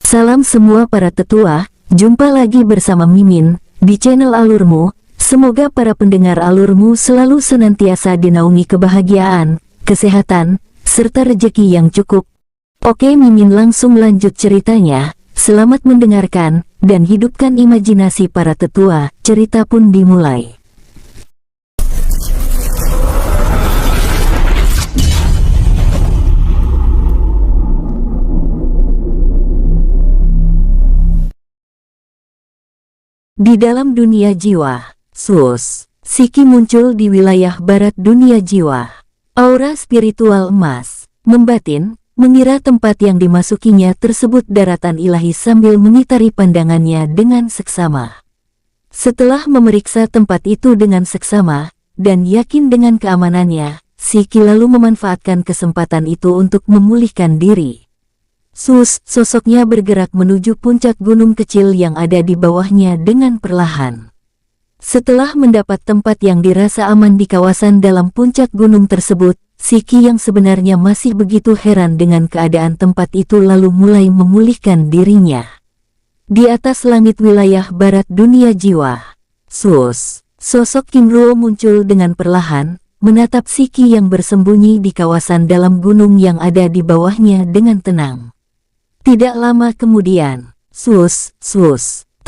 Salam semua para tetua, jumpa lagi bersama Mimin di channel Alurmu. Semoga para pendengar Alurmu selalu senantiasa dinaungi kebahagiaan, kesehatan, serta rezeki yang cukup. Oke, Mimin langsung lanjut ceritanya. Selamat mendengarkan dan hidupkan imajinasi para tetua. Cerita pun dimulai. Di dalam dunia jiwa, Siki muncul di wilayah barat dunia jiwa. Aura spiritual emas, membatin, mengira tempat yang dimasukinya tersebut daratan ilahi sambil mengitari pandangannya dengan seksama. Setelah memeriksa tempat itu dengan seksama, dan yakin dengan keamanannya, Siki lalu memanfaatkan kesempatan itu untuk memulihkan diri. Sosoknya bergerak menuju puncak gunung kecil yang ada di bawahnya dengan perlahan. Setelah mendapat tempat yang dirasa aman di kawasan dalam puncak gunung tersebut, Siki yang sebenarnya masih begitu heran dengan keadaan tempat itu lalu mulai memulihkan dirinya. Di atas langit wilayah barat dunia jiwa, sosok Kinruo muncul dengan perlahan, menatap Siki yang bersembunyi di kawasan dalam gunung yang ada di bawahnya dengan tenang. Tidak lama kemudian,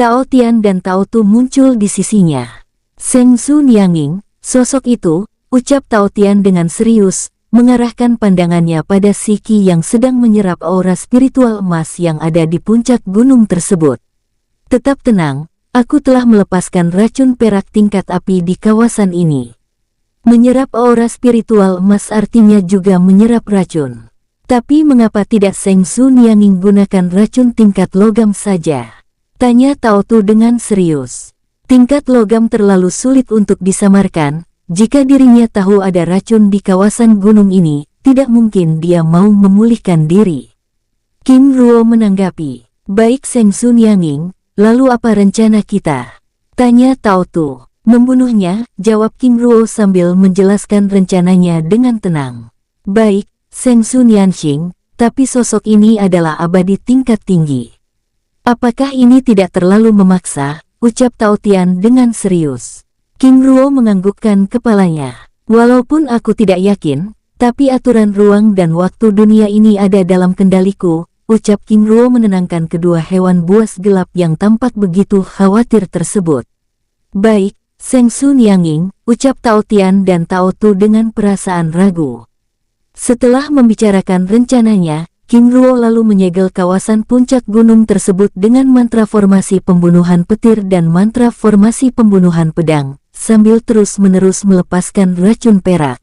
Tao Tian dan Tao Tu muncul di sisinya. Seng Su Nianging, sosok itu, ucap Tao Tian dengan serius, mengarahkan pandangannya pada Siki yang sedang menyerap aura spiritual emas yang ada di puncak gunung tersebut. Tetap tenang, aku telah melepaskan racun perak tingkat api di kawasan ini. Menyerap aura spiritual emas artinya juga menyerap racun. Tapi mengapa tidak Seng Su Nianging gunakan racun tingkat logam saja? Tanya Tao Tu dengan serius. Tingkat logam terlalu sulit untuk disamarkan. Jika dirinya tahu ada racun di kawasan gunung ini, tidak mungkin dia mau memulihkan diri. Kinruo menanggapi. Baik Seng Su Nianging, lalu apa rencana kita? Tanya Tao Tu. Membunuhnya, jawab Kinruo sambil menjelaskan rencananya dengan tenang. Baik, Seng Su Nianxing, tapi sosok ini adalah abadi tingkat tinggi. Apakah ini tidak terlalu memaksa? Ucap Tao Tian dengan serius. Kinruo menganggukkan kepalanya. Walaupun aku tidak yakin, tapi aturan ruang dan waktu dunia ini ada dalam kendaliku, ucap Kinruo menenangkan kedua hewan buas gelap yang tampak begitu khawatir tersebut. Baik, Seng Su Nianging, ucap Tao Tian dan Tao Tu dengan perasaan ragu. Setelah membicarakan rencananya, Kinruo lalu menyegel kawasan puncak gunung tersebut dengan mantra formasi pembunuhan petir dan mantra formasi pembunuhan pedang, sambil terus-menerus melepaskan racun perak.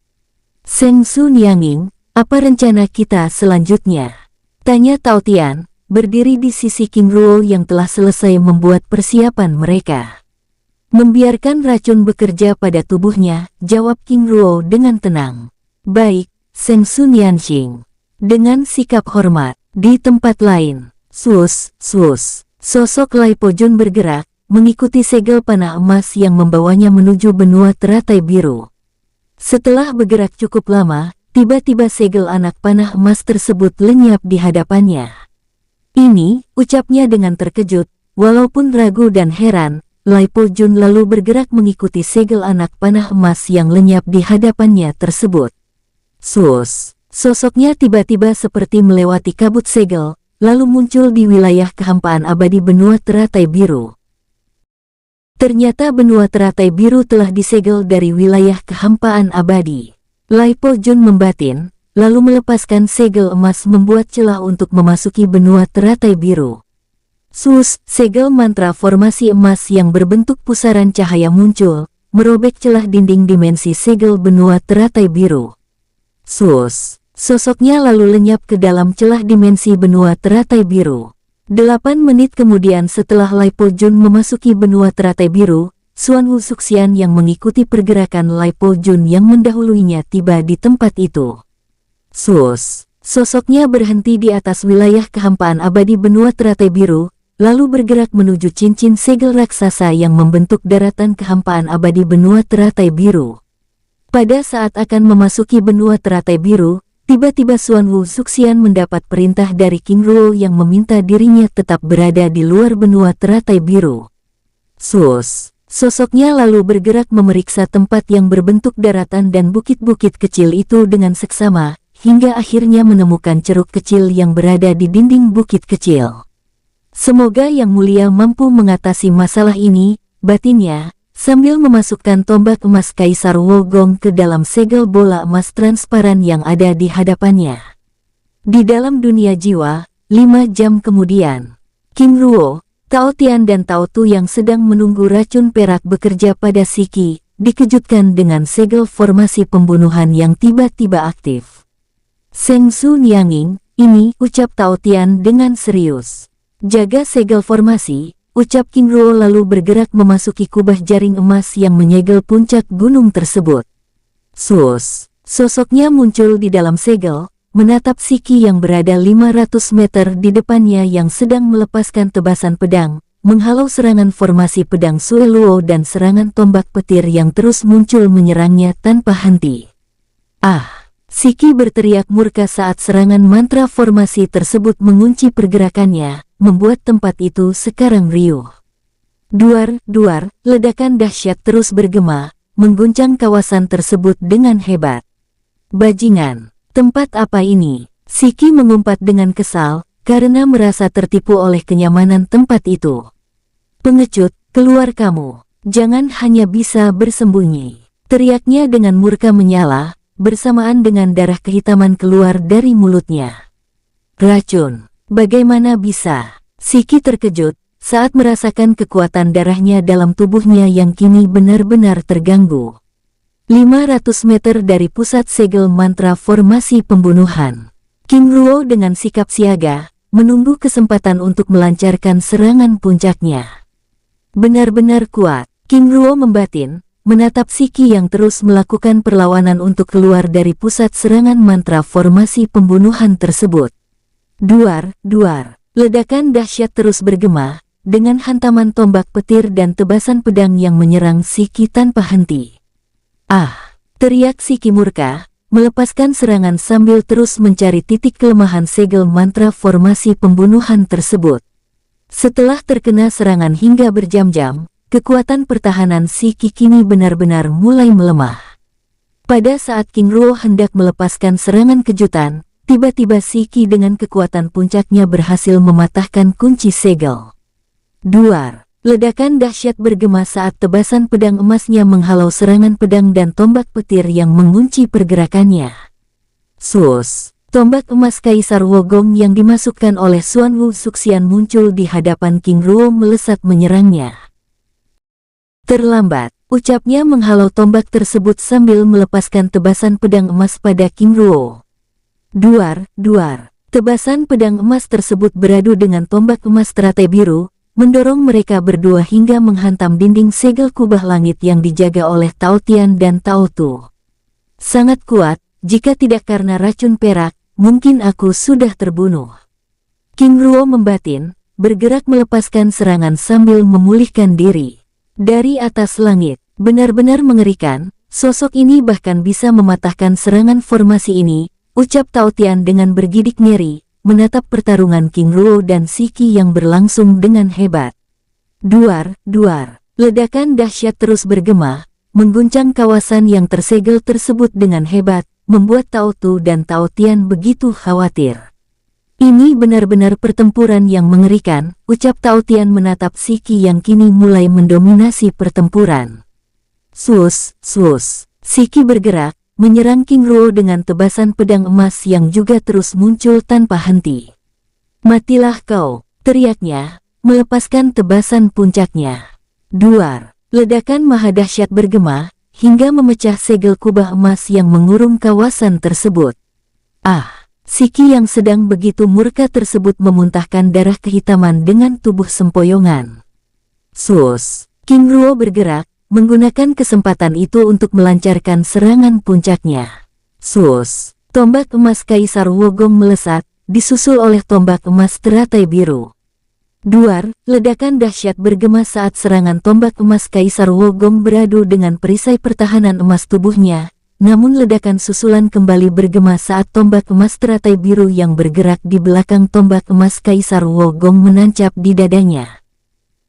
Seng Su Nianging, apa rencana kita selanjutnya? Tanya Tao Tian, berdiri di sisi Kinruo yang telah selesai membuat persiapan mereka. Membiarkan racun bekerja pada tubuhnya, jawab Kinruo dengan tenang. Baik, Seng Su Nianxing. Dengan sikap hormat, di tempat lain, sosok Lai Po Jun bergerak, mengikuti segel panah emas yang membawanya menuju benua teratai biru. Setelah bergerak cukup lama, tiba-tiba segel anak panah emas tersebut lenyap di hadapannya. Ini, ucapnya dengan terkejut, walaupun ragu dan heran, Lai Po Jun lalu bergerak mengikuti segel anak panah emas yang lenyap di hadapannya tersebut. Sosoknya tiba-tiba seperti melewati kabut segel, lalu muncul di wilayah kehampaan abadi benua teratai biru. Ternyata benua teratai biru telah disegel dari wilayah kehampaan abadi. Lai Po Jun membatin, lalu melepaskan segel emas membuat celah untuk memasuki benua teratai biru. Segel mantra formasi emas yang berbentuk pusaran cahaya muncul, merobek celah dinding dimensi segel benua teratai biru. Sosoknya lalu lenyap ke dalam celah dimensi benua teratai biru. 8 menit kemudian setelah Lai Po Jun memasuki benua teratai biru, Xuan Wu Suxian yang mengikuti pergerakan Lai Po Jun yang mendahuluinya tiba di tempat itu. Sosoknya berhenti di atas wilayah kehampaan abadi benua teratai biru, lalu bergerak menuju cincin segel raksasa yang membentuk daratan kehampaan abadi benua teratai biru. Pada saat akan memasuki benua teratai biru, Tiba-tiba Xuan Wu Zuxian mendapat perintah dari King Ruo yang meminta dirinya tetap berada di luar benua teratai biru. Sus, sosoknya lalu bergerak memeriksa tempat yang berbentuk daratan dan bukit-bukit kecil itu dengan seksama, hingga akhirnya menemukan ceruk kecil yang berada di dinding bukit kecil. Semoga Yang Mulia mampu mengatasi masalah ini, batinnya, sambil memasukkan tombak emas Kaisar Wogong ke dalam segel bola emas transparan yang ada di hadapannya. Di dalam dunia jiwa, 5 jam kemudian, King Ruo, Tao Tian dan Tao Tu yang sedang menunggu racun perak bekerja pada Siki, dikejutkan dengan segel formasi pembunuhan yang tiba-tiba aktif. Seng Su Nianging, ini, ucap Tao Tian dengan serius. Jaga segel formasi, ucap King Ruo lalu bergerak memasuki kubah jaring emas yang menyegel puncak gunung tersebut. Sus, sosoknya muncul di dalam segel, menatap Siki yang berada 500 meter di depannya yang sedang melepaskan tebasan pedang, menghalau serangan formasi pedang Sue Luo dan serangan tombak petir yang terus muncul menyerangnya tanpa henti. Ah! Siki berteriak murka saat serangan mantra formasi tersebut mengunci pergerakannya, membuat tempat itu sekarang riuh. Duar, duar, ledakan dahsyat terus bergema, mengguncang kawasan tersebut dengan hebat. Bajingan, tempat apa ini? Siki mengumpat dengan kesal, karena merasa tertipu oleh kenyamanan tempat itu. Pengecut, keluar kamu, jangan hanya bisa bersembunyi. Teriaknya dengan murka menyala, bersamaan dengan darah kehitaman keluar dari mulutnya. Racun, bagaimana bisa? Siki terkejut saat merasakan kekuatan darahnya dalam tubuhnya yang kini benar-benar terganggu. 500 meter dari pusat segel mantra formasi pembunuhan, King Ruo dengan sikap siaga, menunggu kesempatan untuk melancarkan serangan puncaknya. Benar-benar kuat, King Ruo membatin, menatap Siki yang terus melakukan perlawanan untuk keluar dari pusat serangan mantra formasi pembunuhan tersebut. Duar, duar, ledakan dahsyat terus bergema, dengan hantaman tombak petir dan tebasan pedang yang menyerang Siki tanpa henti. Ah! Teriak Siki murka, melepaskan serangan sambil terus mencari titik kelemahan segel mantra formasi pembunuhan tersebut. Setelah terkena serangan hingga berjam-jam, kekuatan pertahanan Siki kini benar-benar mulai melemah. Pada saat King Ruo hendak melepaskan serangan kejutan, tiba-tiba Siki dengan kekuatan puncaknya berhasil mematahkan kunci segel. Duar, ledakan dahsyat bergema saat tebasan pedang emasnya menghalau serangan pedang dan tombak petir yang mengunci pergerakannya. Sus, tombak emas Kaisar Wogong yang dimasukkan oleh Xuan Wu Zuxian muncul di hadapan King Ruo melesat menyerangnya. Terlambat, ucapnya menghalau tombak tersebut sambil melepaskan tebasan pedang emas pada King Ruo. Duar, duar, tebasan pedang emas tersebut beradu dengan tombak emas teratai biru, mendorong mereka berdua hingga menghantam dinding segel kubah langit yang dijaga oleh Tao Tian dan Tao Tu. Sangat kuat, jika tidak karena racun perak, mungkin aku sudah terbunuh. King Ruo membatin, bergerak melepaskan serangan sambil memulihkan diri. Dari atas langit, benar-benar mengerikan, sosok ini bahkan bisa mematahkan serangan formasi ini, ucap Tao Tian dengan bergidik ngeri, menatap pertarungan King Ruo dan Siki yang berlangsung dengan hebat. Duar, duar, ledakan dahsyat terus bergema, mengguncang kawasan yang tersegel tersebut dengan hebat, membuat Tao Tu dan Tao Tian begitu khawatir. Ini benar-benar pertempuran yang mengerikan, ucap Tao Tian menatap Siki yang kini mulai mendominasi pertempuran. Sus, sus, Siki bergerak, menyerang King Ruo dengan tebasan pedang emas yang juga terus muncul tanpa henti. Matilah kau, teriaknya, melepaskan tebasan puncaknya. Duar, ledakan maha dahsyat bergema, hingga memecah segel kubah emas yang mengurung kawasan tersebut. Ah! Siki yang sedang begitu murka tersebut memuntahkan darah kehitaman dengan tubuh sempoyongan. Sus, King Ruo bergerak, menggunakan kesempatan itu untuk melancarkan serangan puncaknya. Sus, tombak emas Kaisar Wogong melesat, disusul oleh tombak emas teratai biru. Duar, ledakan dahsyat bergema saat serangan tombak emas Kaisar Wogong beradu dengan perisai pertahanan emas tubuhnya, namun ledakan susulan kembali bergema saat tombak emas teratai biru yang bergerak di belakang tombak emas Kaisar Wogong menancap di dadanya.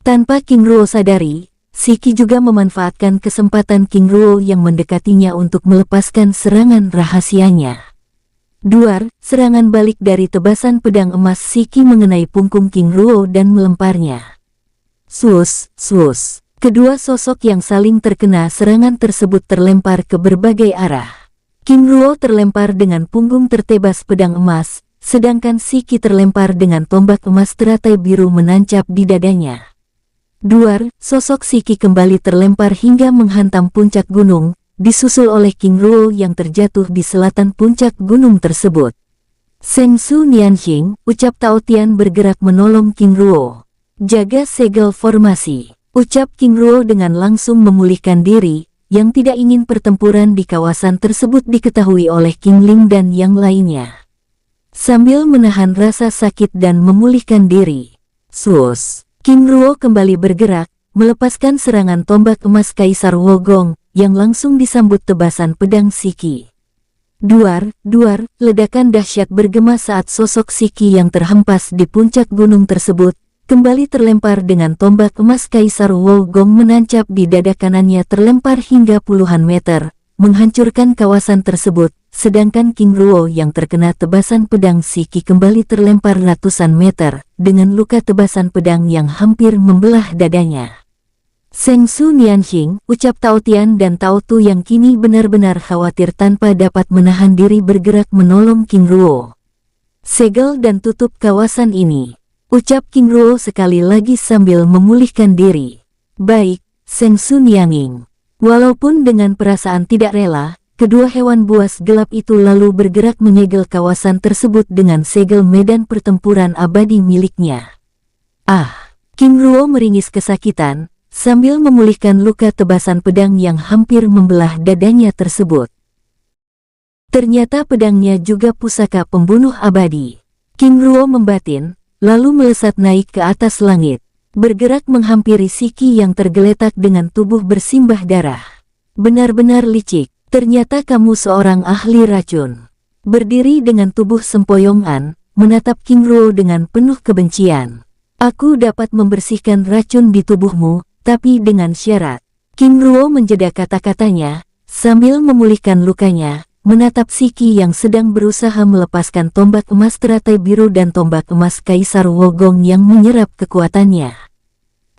Tanpa King Ruo sadari, Shiki juga memanfaatkan kesempatan King Ruo yang mendekatinya untuk melepaskan serangan rahasianya. Duar, serangan balik dari tebasan pedang emas Shiki mengenai punggung King Ruo dan melemparnya. Sus, sus. Kedua sosok yang saling terkena serangan tersebut terlempar ke berbagai arah. King Ruo terlempar dengan punggung tertebas pedang emas, sedangkan Shiki terlempar dengan tombak emas teratai biru menancap di dadanya. Duar, sosok Shiki kembali terlempar hingga menghantam puncak gunung, disusul oleh King Ruo yang terjatuh di selatan puncak gunung tersebut. Seng Su Nianxing, ucap Tao Tian bergerak menolong King Ruo. Jaga segel formasi, ucap King Ruo dengan langsung memulihkan diri, yang tidak ingin pertempuran di kawasan tersebut diketahui oleh King Ling dan yang lainnya. Sambil menahan rasa sakit dan memulihkan diri, sus, King Ruo kembali bergerak, melepaskan serangan tombak emas Kaisar Wogong, yang langsung disambut tebasan pedang Shiki. Duar, duar, ledakan dahsyat bergema saat sosok Shiki yang terhempas di puncak gunung tersebut, kembali terlempar dengan tombak emas Kaisar Wogong menancap di dada kanannya terlempar hingga puluhan meter, menghancurkan kawasan tersebut, sedangkan King Ruo yang terkena tebasan pedang Shiki kembali terlempar ratusan meter, dengan luka tebasan pedang yang hampir membelah dadanya. Seng Su Nianxing, ucap Tao Tian dan Tao Tu yang kini benar-benar khawatir tanpa dapat menahan diri bergerak menolong King Ruo. Segel dan tutup kawasan ini, ucap King Ruo sekali lagi sambil memulihkan diri. Baik, Seng Su Nianxing. Walaupun dengan perasaan tidak rela, kedua hewan buas gelap itu lalu bergerak menyegel kawasan tersebut dengan segel medan pertempuran abadi miliknya. Ah, King Ruo meringis kesakitan, sambil memulihkan luka tebasan pedang yang hampir membelah dadanya tersebut. Ternyata pedangnya juga pusaka pembunuh abadi. King Ruo membatin, lalu melesat naik ke atas langit, bergerak menghampiri Shiki yang tergeletak dengan tubuh bersimbah darah. Benar-benar licik, ternyata kamu seorang ahli racun. Berdiri dengan tubuh sempoyongan, menatap King Ruo dengan penuh kebencian. Aku dapat membersihkan racun di tubuhmu, tapi dengan syarat. King Ruo menjeda kata-katanya, sambil memulihkan lukanya, menatap Shiki yang sedang berusaha melepaskan tombak emas teratai biru dan tombak emas Kaisar Wogong yang menyerap kekuatannya.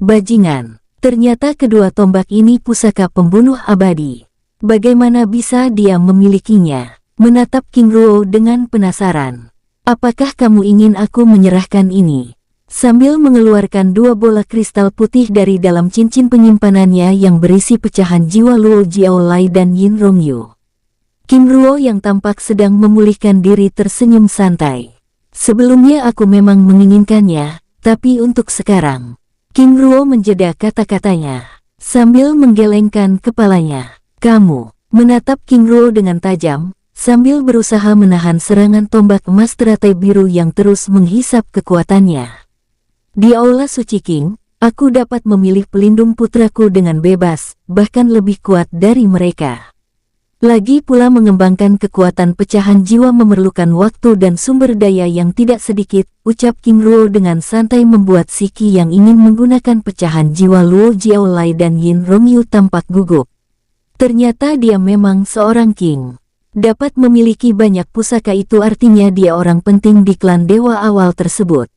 Bajingan, ternyata kedua tombak ini pusaka pembunuh abadi. Bagaimana bisa dia memilikinya? Menatap King Ruo dengan penasaran. Apakah kamu ingin aku menyerahkan ini? Sambil mengeluarkan dua bola kristal putih dari dalam cincin penyimpanannya yang berisi pecahan jiwa Luo Jiaolai dan Yin Rongyu. King Ruo yang tampak sedang memulihkan diri tersenyum santai. Sebelumnya aku memang menginginkannya, tapi untuk sekarang. King Ruo menjeda kata-katanya, sambil menggelengkan kepalanya. Kamu, menatap King Ruo dengan tajam, sambil berusaha menahan serangan tombak emas teratai biru yang terus menghisap kekuatannya. Di Aula Suci King, aku dapat memilih pelindung putraku dengan bebas, bahkan lebih kuat dari mereka. Lagi pula mengembangkan kekuatan pecahan jiwa memerlukan waktu dan sumber daya yang tidak sedikit, ucap King Ruo dengan santai membuat Shiki yang ingin menggunakan pecahan jiwa Luo Jiaolai dan Yin Rongyu tampak gugup. Ternyata dia memang seorang king. Dapat memiliki banyak pusaka itu artinya dia orang penting di klan dewa awal tersebut.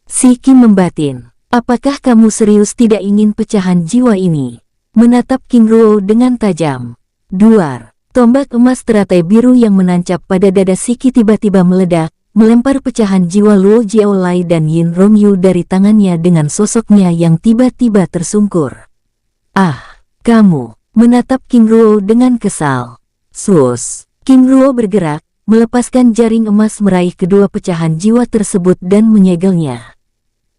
Shiki membatin, apakah kamu serius tidak ingin pecahan jiwa ini? Menatap King Ruo dengan tajam. Duar, tombak emas teratai biru yang menancap pada dada Shiki tiba-tiba meledak, melempar pecahan jiwa Luo Jiaolai dan Yin Rongyu dari tangannya dengan sosoknya yang tiba-tiba tersungkur. Ah, kamu, menatap King Ruo dengan kesal. Sus, King Ruo bergerak, melepaskan jaring emas meraih kedua pecahan jiwa tersebut dan menyegelnya.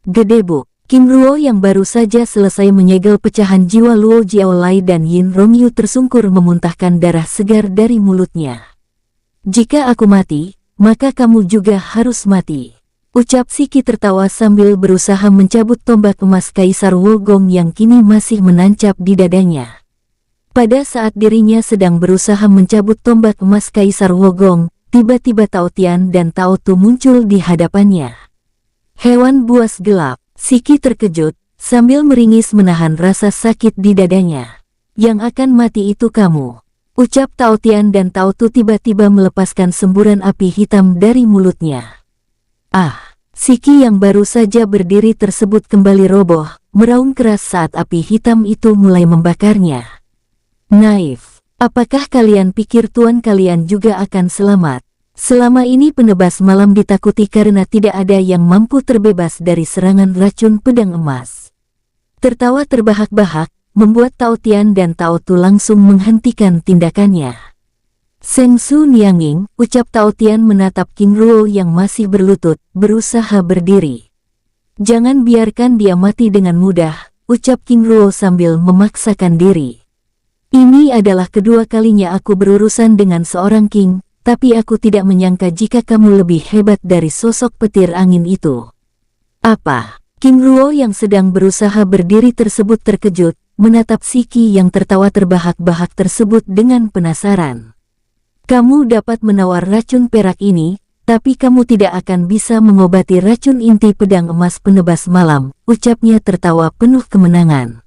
Gedebuk, King Ruo yang baru saja selesai menyegel pecahan jiwa Luo Jiaolai dan Yin Rongyu tersungkur memuntahkan darah segar dari mulutnya. Jika aku mati, maka kamu juga harus mati. Ucap Shiki tertawa sambil berusaha mencabut tombak emas Kaisar Wogong yang kini masih menancap di dadanya. Pada saat dirinya sedang berusaha mencabut tombak emas Kaisar Wogong, tiba-tiba Tao Tian dan Tao Tu muncul di hadapannya. Hewan buas gelap. Siki terkejut, sambil meringis menahan rasa sakit di dadanya. Yang akan mati itu kamu, ucap Tao Tian dan Tao Tu tiba-tiba melepaskan semburan api hitam dari mulutnya. Siki yang baru saja berdiri tersebut kembali roboh, meraung keras saat api hitam itu mulai membakarnya. Naif, apakah kalian pikir tuan kalian juga akan selamat? Selama ini penebas malam ditakuti karena tidak ada yang mampu terbebas dari serangan racun pedang emas. Tertawa terbahak-bahak, membuat Tao Tian dan Tao Tu langsung menghentikan tindakannya. Seng Su Nianging, ucap Tao Tian menatap King Ruo yang masih berlutut, berusaha berdiri. Jangan biarkan dia mati dengan mudah, ucap King Ruo sambil memaksakan diri. Ini adalah kedua kalinya aku berurusan dengan seorang king, tapi aku tidak menyangka jika kamu lebih hebat dari sosok petir angin itu. Apa? King Ruo yang sedang berusaha berdiri tersebut terkejut, menatap Siki yang tertawa terbahak-bahak tersebut dengan penasaran. Kamu dapat menawar racun perak ini, tapi kamu tidak akan bisa mengobati racun inti pedang emas penebas malam, ucapnya tertawa penuh kemenangan.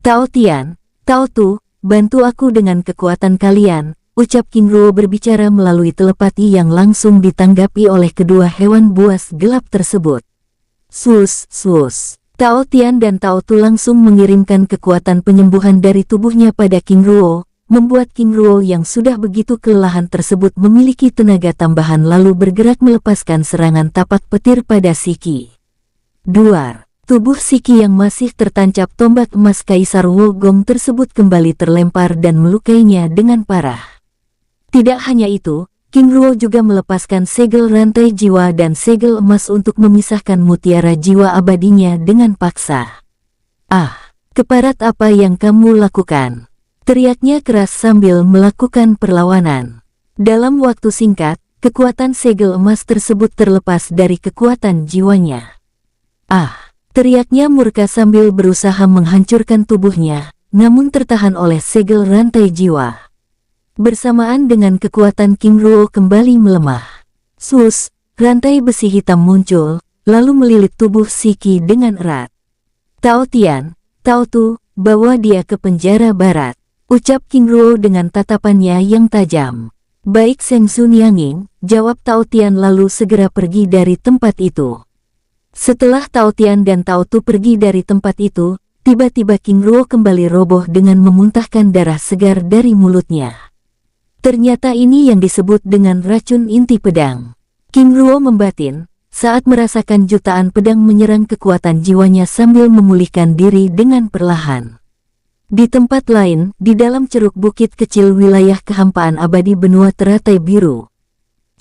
Tao Tian, Tao Tu, bantu aku dengan kekuatan kalian, ucap King Ruo berbicara melalui telepati yang langsung ditanggapi oleh kedua hewan buas gelap tersebut. Sus. Tao Tian dan Tao Tu langsung mengirimkan kekuatan penyembuhan dari tubuhnya pada King Ruo, membuat King Ruo yang sudah begitu kelelahan tersebut memiliki tenaga tambahan lalu bergerak melepaskan serangan tapak petir pada Siki. Duar. Tubuh Siki yang masih tertancap tombak emas Kaisar Wogong tersebut kembali terlempar dan melukainya dengan parah. Tidak hanya itu, King Ruo juga melepaskan segel rantai jiwa dan segel emas untuk memisahkan mutiara jiwa abadinya dengan paksa. Keparat apa yang kamu lakukan? Teriaknya keras sambil melakukan perlawanan. Dalam waktu singkat, kekuatan segel emas tersebut terlepas dari kekuatan jiwanya. Teriaknya murka sambil berusaha menghancurkan tubuhnya, namun tertahan oleh segel rantai jiwa. Bersamaan dengan kekuatan King Ruo kembali melemah. Rantai besi hitam muncul, lalu melilit tubuh Siki dengan erat. Tao Tian, Tao Tu, bawa dia ke penjara barat, ucap King Ruo dengan tatapannya yang tajam. Baik Seng Su Nianging, jawab Tao Tian lalu segera pergi dari tempat itu. Setelah Tao Tian dan Tao Tu pergi dari tempat itu, tiba-tiba King Ruo kembali roboh dengan memuntahkan darah segar dari mulutnya. Ternyata ini yang disebut dengan racun inti pedang. King Ruo membatin, saat merasakan jutaan pedang menyerang kekuatan jiwanya sambil memulihkan diri dengan perlahan. Di tempat lain, di dalam ceruk bukit kecil wilayah kehampaan abadi benua teratai biru,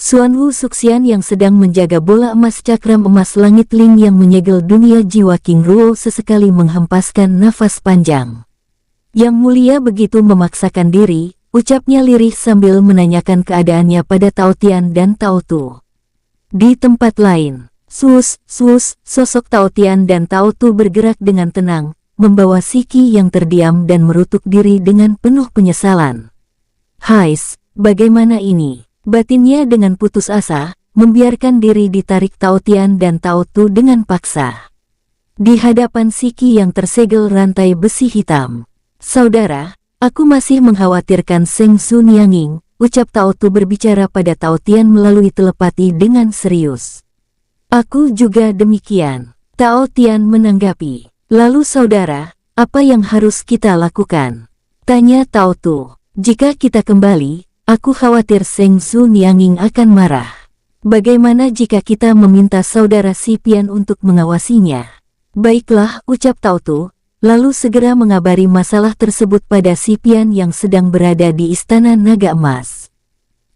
Xuan Wu Suxian yang sedang menjaga bola emas cakram emas langit Ling yang menyegel dunia jiwa King Ruo sesekali menghempaskan nafas panjang. Yang mulia begitu memaksakan diri, ucapnya lirih sambil menanyakan keadaannya pada Tao Tian dan Tao Tu. Di tempat lain, sosok Tao Tian dan Tao Tu bergerak dengan tenang, membawa Siki yang terdiam dan merutuk diri dengan penuh penyesalan. Bagaimana ini? Batinnya dengan putus asa, membiarkan diri ditarik Tao Tian dan Tao Tu dengan paksa. Di hadapan Siki yang tersegel rantai besi hitam. Saudara, aku masih mengkhawatirkan Seng Su Nianging, ucap Tao Tu berbicara pada Tao Tian melalui telepati dengan serius. Aku juga demikian, Tao Tian menanggapi. Lalu saudara, apa yang harus kita lakukan? Tanya Tao Tu. Jika kita kembali, aku khawatir Seng Su Nianging akan marah. Bagaimana jika kita meminta saudara Si Pian untuk mengawasinya? Baiklah, ucap Tao Tu, lalu segera mengabari masalah tersebut pada Si Pian yang sedang berada di Istana Naga Emas.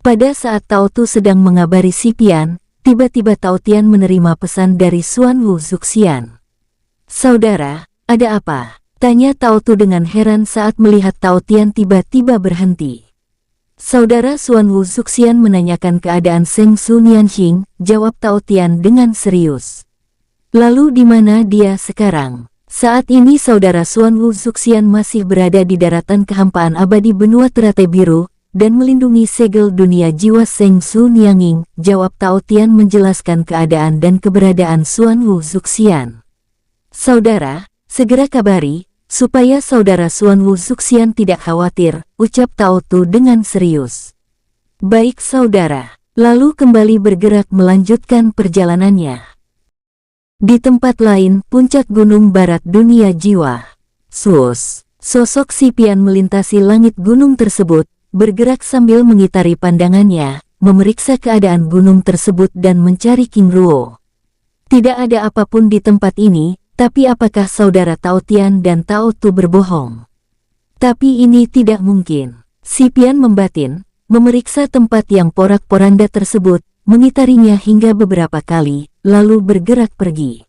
Pada saat Tao Tu sedang mengabari Si Pian, tiba-tiba Tao Tian menerima pesan dari Xuan Wu Suxian. Saudara, ada apa? Tanya Tao Tu dengan heran saat melihat Tao Tian tiba-tiba berhenti. Saudara Xuan Wu Suxian menanyakan keadaan Seng Su Nianxing, jawab Tao Tian dengan serius. Lalu di mana dia sekarang? Saat ini saudara Xuan Wu Zuxian masih berada di daratan kehampaan abadi benua teratai biru, dan melindungi segel dunia jiwa Seng Su Nianging, jawab Tao Tian menjelaskan keadaan dan keberadaan Xuan Wu Zuxian. Saudara, segera kabari, supaya saudara Xuan Wu Zuxian tidak khawatir, ucap Tao Tu dengan serius. Baik saudara, lalu kembali bergerak melanjutkan perjalanannya. Di tempat lain, puncak gunung barat dunia jiwa. Sus, sosok Si Pian melintasi langit gunung tersebut, bergerak sambil mengitari pandangannya, memeriksa keadaan gunung tersebut dan mencari King Ruo. Tidak ada apapun di tempat ini, tapi apakah saudara Tao Tian dan Tao Tu berbohong? Tapi ini tidak mungkin. Si Pian membatin, memeriksa tempat yang porak-poranda tersebut, mengitarinya hingga beberapa kali, lalu bergerak pergi.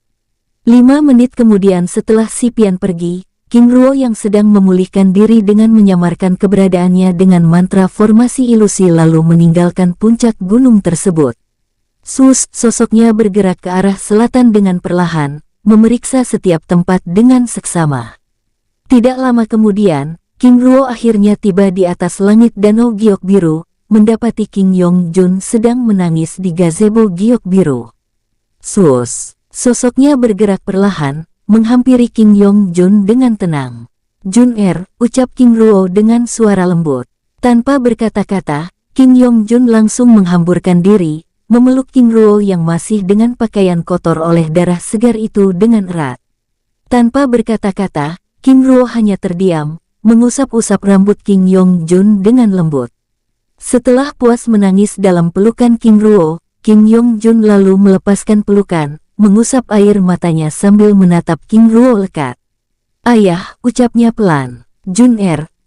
5 menit kemudian setelah Si Pian pergi, King Ruo yang sedang memulihkan diri dengan menyamarkan keberadaannya dengan mantra formasi ilusi lalu meninggalkan puncak gunung tersebut. Sosoknya bergerak ke arah selatan dengan perlahan, memeriksa setiap tempat dengan seksama. Tidak lama kemudian, King Ruo akhirnya tiba di atas langit danau giok biru, mendapati King Yong Jun sedang menangis di gazebo giok biru. Sosoknya bergerak perlahan, menghampiri King Yong Jun dengan tenang. Jun ucap King Ruo dengan suara lembut. Tanpa berkata-kata, King Yong Jun langsung menghamburkan diri, memeluk King Ruo yang masih dengan pakaian kotor oleh darah segar itu dengan erat. Tanpa berkata-kata, King Ruo hanya terdiam, mengusap-usap rambut King Yong Jun dengan lembut. Setelah puas menangis dalam pelukan King Ruo, King Yong Jun lalu melepaskan pelukan, mengusap air matanya sambil menatap King Ruo lekat. Ayah, ucapnya pelan. Jun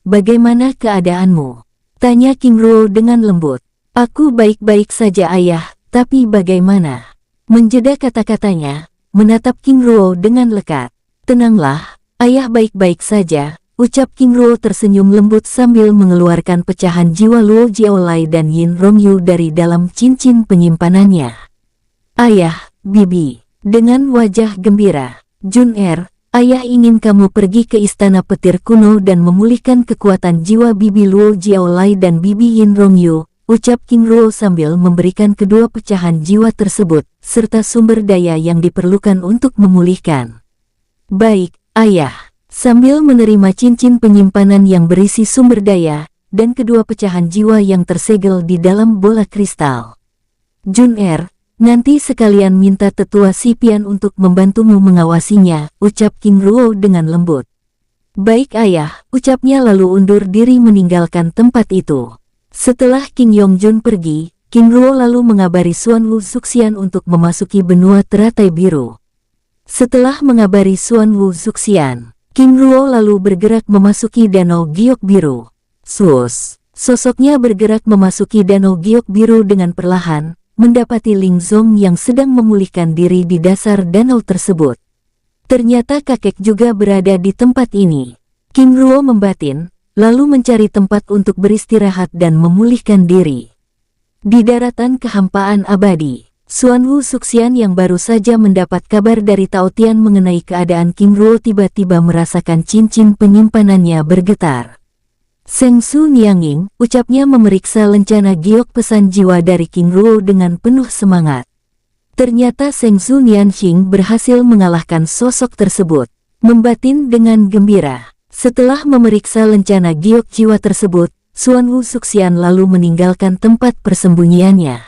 bagaimana keadaanmu? Tanya King Ruo dengan lembut. Aku baik-baik saja ayah, tapi bagaimana? Menjeda kata-katanya, menatap King Ruo dengan lekat. Tenanglah, ayah baik-baik saja, ucap King Ruo tersenyum lembut sambil mengeluarkan pecahan jiwa Luo Jiaolai dan Yin Rongyu dari dalam cincin penyimpanannya. Ayah, bibi, dengan wajah gembira. Jun ayah ingin kamu pergi ke istana petir kuno dan memulihkan kekuatan jiwa bibi Luo Jiaolai dan bibi Yin Rongyu, ucap King Ruo sambil memberikan kedua pecahan jiwa tersebut, serta sumber daya yang diperlukan untuk memulihkan. Baik, ayah. Sambil menerima cincin penyimpanan yang berisi sumber daya, dan kedua pecahan jiwa yang tersegel di dalam bola kristal. Jun nanti sekalian minta tetua Si Pian untuk membantumu mengawasinya, ucap King Ruo dengan lembut. Baik ayah, ucapnya lalu undur diri meninggalkan tempat itu. Setelah King Yong Jun pergi, King Ruo lalu mengabari Xuan Wu Zuxian untuk memasuki benua teratai biru. Setelah mengabari Xuan Wu Zuxian, King Ruo lalu bergerak memasuki danau giok biru. Sosoknya bergerak memasuki danau giok biru dengan perlahan, mendapati Ling Zong yang sedang memulihkan diri di dasar danau tersebut. Ternyata kakek juga berada di tempat ini. King Ruo membatin, lalu mencari tempat untuk beristirahat dan memulihkan diri. Di daratan kehampaan abadi, Xuan Wu Zuxian yang baru saja mendapat kabar dari Tao Tian mengenai keadaan King Ruo tiba-tiba merasakan cincin penyimpanannya bergetar. Seng Su Nianging, ucapnya memeriksa lencana giok pesan jiwa dari King Ruo dengan penuh semangat. Ternyata Seng Su Nianxing berhasil mengalahkan sosok tersebut. Membatin dengan gembira. Setelah memeriksa lencana giok jiwa tersebut, Xuan Wu Zuxian lalu meninggalkan tempat persembunyiannya.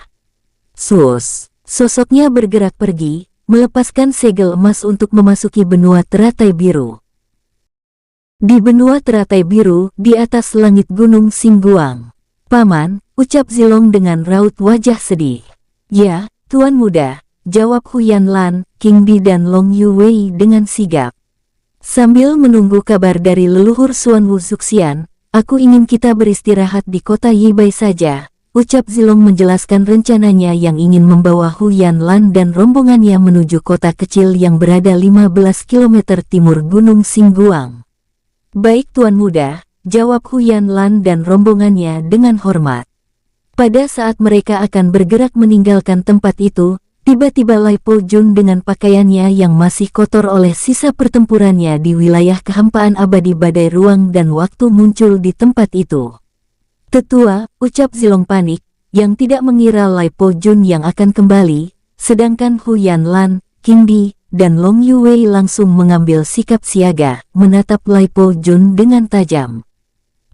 Sosoknya bergerak pergi, melepaskan segel emas untuk memasuki benua teratai biru. Di benua teratai biru, di atas langit gunung Xingguang. Paman, ucap Zilong dengan raut wajah sedih. Ya, Tuan Muda, jawab Huyan Lan, King Bi dan Long Yuwei dengan sigap. Sambil menunggu kabar dari leluhur Xuan Wu Zuxian, aku ingin kita beristirahat di kota Yibai saja, ucap Zilong menjelaskan rencananya yang ingin membawa Huyan Lan dan rombongannya menuju kota kecil yang berada 15 km timur gunung Xingguang. Baik Tuan Muda, jawab Huyan Lan dan rombongannya dengan hormat. Pada saat mereka akan bergerak meninggalkan tempat itu, Tiba-tiba Lai Po Jun dengan pakaiannya yang masih kotor oleh sisa pertempurannya di wilayah kehampaan abadi badai ruang dan waktu muncul di tempat itu. "Tetua," ucap Zilong panik, yang tidak mengira Lai Po Jun yang akan kembali, sedangkan Hu Yanlan, King Di, dan Long Yuwei langsung mengambil sikap siaga, menatap Lai Po Jun dengan tajam.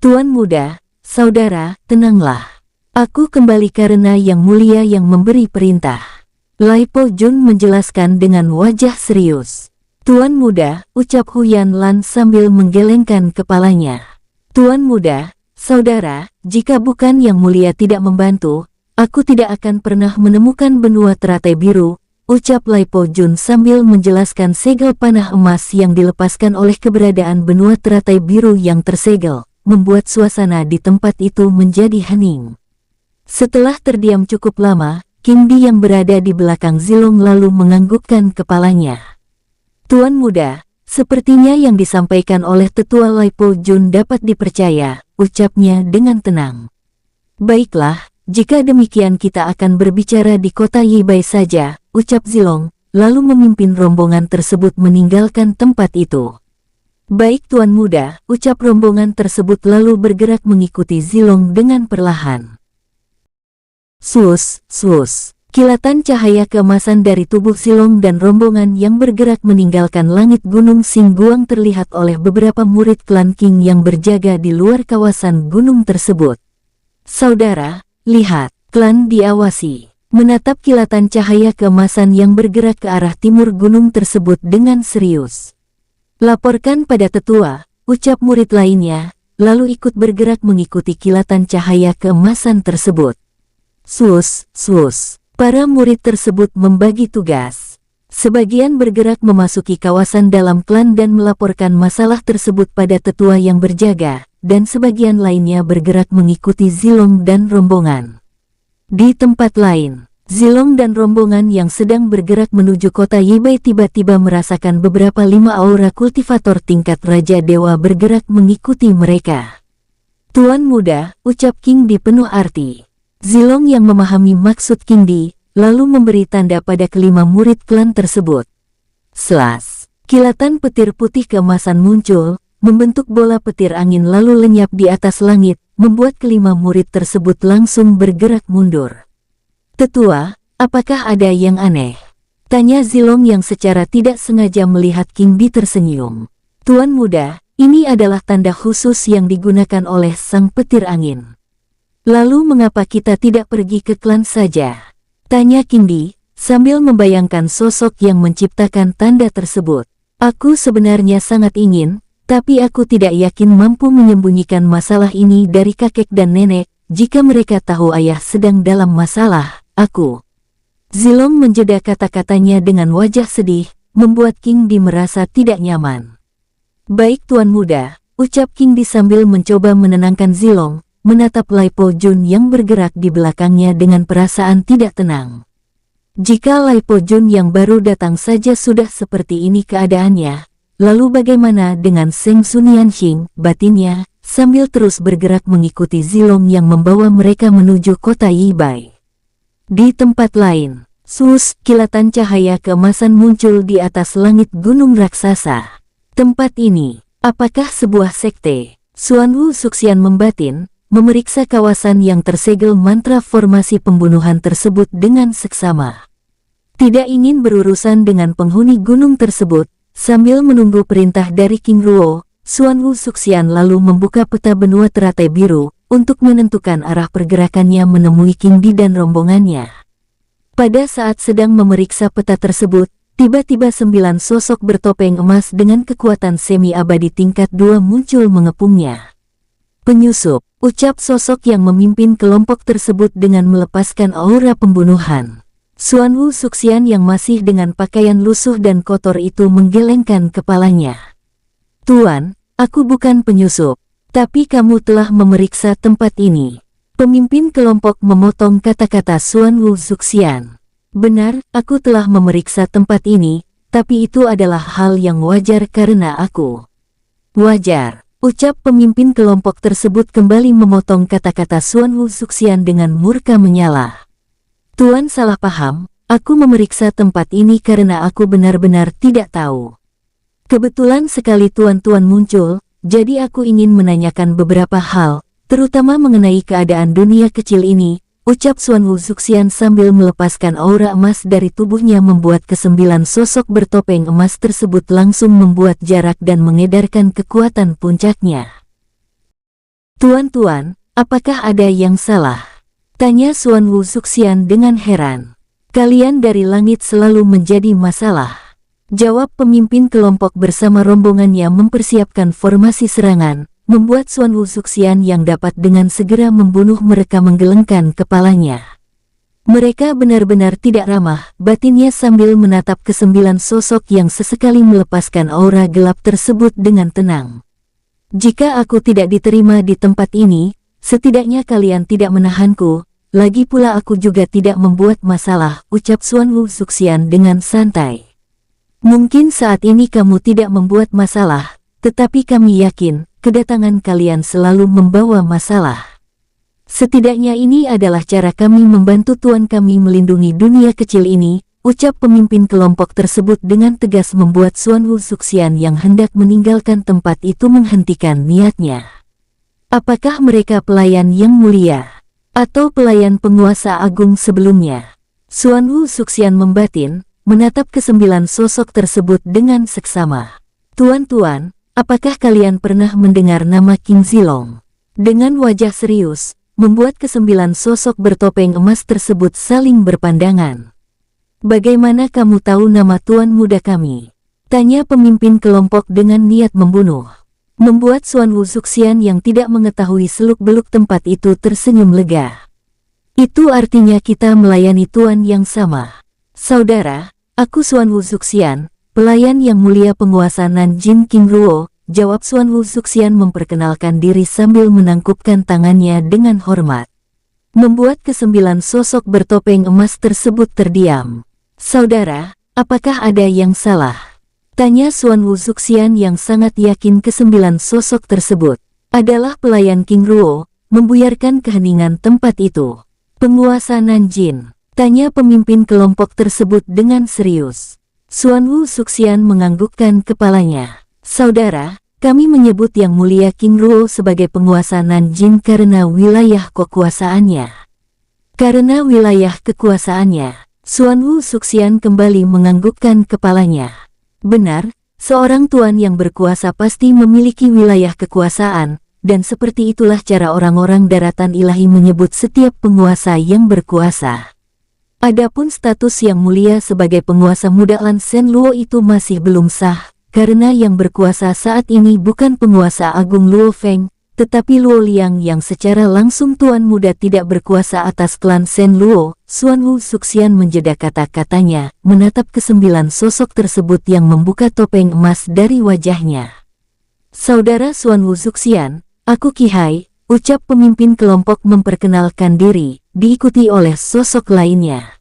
"Tuan muda, saudara, tenanglah. Aku kembali karena Yang Mulia yang memberi perintah." Lai Po Jun menjelaskan dengan wajah serius. "Tuan muda," ucap Hu Yanlan sambil menggelengkan kepalanya. "Tuan muda, saudara, jika bukan Yang Mulia tidak membantu, aku tidak akan pernah menemukan benua teratai biru," ucap Lai Po Jun sambil menjelaskan segel panah emas yang dilepaskan oleh keberadaan benua teratai biru yang tersegel, membuat suasana di tempat itu menjadi hening. Setelah terdiam cukup lama, King Di yang berada di belakang Zilong lalu menganggukkan kepalanya. "Tuan muda, sepertinya yang disampaikan oleh tetua Lai Po Jun dapat dipercaya," ucapnya dengan tenang. "Baiklah, jika demikian kita akan berbicara di kota Yibai saja," ucap Zilong, lalu memimpin rombongan tersebut meninggalkan tempat itu. "Baik tuan muda," ucap rombongan tersebut lalu bergerak mengikuti Zilong dengan perlahan. Sus, sus. Kilatan cahaya keemasan dari tubuh Zilong dan rombongan yang bergerak meninggalkan langit Gunung Singguang terlihat oleh beberapa murid klan King yang berjaga di luar kawasan gunung tersebut. "Saudara, lihat, klan diawasi." Menatap kilatan cahaya keemasan yang bergerak ke arah timur gunung tersebut dengan serius. "Laporkan pada tetua," ucap murid lainnya, lalu ikut bergerak mengikuti kilatan cahaya keemasan tersebut. Sus, sus. Para murid tersebut membagi tugas. Sebagian bergerak memasuki kawasan dalam klan dan melaporkan masalah tersebut pada tetua yang berjaga, dan sebagian lainnya bergerak mengikuti Zilong dan rombongan. Di tempat lain, Zilong dan rombongan yang sedang bergerak menuju kota Yibai tiba-tiba merasakan beberapa 5 aura kultivator tingkat Raja Dewa bergerak mengikuti mereka. "Tuan muda," ucap King Di penuh arti. Zilong yang memahami maksud King Di, lalu memberi tanda pada kelima murid klan tersebut. Selas, kilatan petir putih keemasan muncul, membentuk bola petir angin lalu lenyap di atas langit, membuat kelima murid tersebut langsung bergerak mundur. "Tetua, apakah ada yang aneh?" tanya Zilong yang secara tidak sengaja melihat King Di tersenyum. "Tuan muda, ini adalah tanda khusus yang digunakan oleh sang petir angin." "Lalu mengapa kita tidak pergi ke klan saja?" tanya King Di, sambil membayangkan sosok yang menciptakan tanda tersebut. "Aku sebenarnya sangat ingin, tapi aku tidak yakin mampu menyembunyikan masalah ini dari kakek dan nenek. Jika mereka tahu ayah sedang dalam masalah, aku..." Zilong menjeda kata-katanya dengan wajah sedih, membuat King Di merasa tidak nyaman. "Baik tuan muda," ucap King Di sambil mencoba menenangkan Zilong, menatap Lai Po Jun yang bergerak di belakangnya dengan perasaan tidak tenang. Jika Lai Po Jun yang baru datang saja sudah seperti ini keadaannya, lalu bagaimana dengan Seng Sunianxing, batinnya, sambil terus bergerak mengikuti Zilong yang membawa mereka menuju kota Yibai. Di tempat lain, sus, kilatan cahaya keemasan muncul di atas langit gunung raksasa. Tempat ini, apakah sebuah sekte? Xuanwu Suxian membatin, memeriksa kawasan yang tersegel mantra formasi pembunuhan tersebut dengan seksama. Tidak ingin berurusan dengan penghuni gunung tersebut, sambil menunggu perintah dari King Ruo, Xuanwu Suxian lalu membuka peta benua teratai biru, untuk menentukan arah pergerakannya menemui King Di dan rombongannya. Pada saat sedang memeriksa peta tersebut, tiba-tiba 9 sosok bertopeng emas dengan kekuatan semi-abadi tingkat 2 muncul mengepungnya. "Penyusup," ucap sosok yang memimpin kelompok tersebut dengan melepaskan aura pembunuhan. Xuanwu Suxian yang masih dengan pakaian lusuh dan kotor itu menggelengkan kepalanya. "Tuan, aku bukan penyusup, tapi kamu telah memeriksa tempat ini." Pemimpin kelompok memotong kata-kata Xuanwu Suxian. "Benar, aku telah memeriksa tempat ini, tapi itu adalah hal yang wajar karena aku..." "Wajar," ucap pemimpin kelompok tersebut kembali memotong kata-kata Xuanwu Suxian dengan murka menyala. "Tuan salah paham, aku memeriksa tempat ini karena aku benar-benar tidak tahu. Kebetulan sekali tuan-tuan muncul, jadi aku ingin menanyakan beberapa hal, terutama mengenai keadaan dunia kecil ini, ucap Xuan Wuzuxian sambil melepaskan aura emas dari tubuhnya membuat kesembilan sosok bertopeng emas tersebut langsung membuat jarak dan mengedarkan kekuatan puncaknya. Tuan-tuan, apakah ada yang salah? Tanya Xuan Wuzuxian dengan heran. Kalian dari langit selalu menjadi masalah. Jawab pemimpin kelompok bersama rombongannya mempersiapkan formasi serangan, membuat Xuan Wuzuxian yang dapat dengan segera membunuh mereka menggelengkan kepalanya. Mereka benar-benar tidak ramah, batinnya sambil menatap kesembilan sosok yang sesekali melepaskan aura gelap tersebut dengan tenang. Jika aku tidak diterima di tempat ini, setidaknya kalian tidak menahanku, lagi pula aku juga tidak membuat masalah, ucap Xuan Wuzuxian dengan santai. Mungkin saat ini kamu tidak membuat masalah, tetapi kami yakin, kedatangan kalian selalu membawa masalah. Setidaknya ini adalah cara kami membantu tuan kami melindungi dunia kecil ini, ucap pemimpin kelompok tersebut dengan tegas membuat Xuan Wuzuxian yang hendak meninggalkan tempat itu menghentikan niatnya. Apakah mereka pelayan yang mulia? Atau pelayan penguasa agung sebelumnya? Xuan Wuzuxian membatin, menatap kesembilan sosok tersebut dengan seksama. Tuan-tuan, apakah kalian pernah mendengar nama King Zilong? Dengan wajah serius, membuat kesembilan sosok bertopeng emas tersebut saling berpandangan. Bagaimana kamu tahu nama tuan muda kami? Tanya pemimpin kelompok dengan niat membunuh. Membuat Xuan Wuzuxian yang tidak mengetahui seluk-beluk tempat itu tersenyum lega. Itu artinya kita melayani tuan yang sama. Saudara, aku Xuan Wuzuxian, pelayan yang mulia penguasa Nanjing King Ruo, jawab Xuan Wuzuxian memperkenalkan diri sambil menangkupkan tangannya dengan hormat. Membuat kesembilan sosok bertopeng emas tersebut terdiam. Saudara, apakah ada yang salah? Tanya Xuan Wuzuxian yang sangat yakin kesembilan sosok tersebut adalah pelayan King Ruo, membuyarkan keheningan tempat itu. Penguasa Nanjing, tanya pemimpin kelompok tersebut dengan serius. Xuan Wuzuxian menganggukkan kepalanya. Saudara, kami menyebut Yang Mulia King Ruo sebagai penguasa Nanjing karena wilayah kekuasaannya. Karena wilayah kekuasaannya, Xuan Wuzuxian kembali menganggukkan kepalanya. Benar, seorang tuan yang berkuasa pasti memiliki wilayah kekuasaan, dan seperti itulah cara orang-orang daratan ilahi menyebut setiap penguasa yang berkuasa. Adapun status Yang Mulia sebagai penguasa muda Lan Shen Luo itu masih belum sah, karena yang berkuasa saat ini bukan penguasa agung Luo Feng, tetapi Luo Liang yang secara langsung tuan muda tidak berkuasa atas klan Shen Luo. Xuan Wuzuxian menjeda kata-katanya, menatap kesembilan sosok tersebut yang membuka topeng emas dari wajahnya. Saudara Xuan Wuzuxian, aku Qihai, ucap pemimpin kelompok memperkenalkan diri, diikuti oleh sosok lainnya.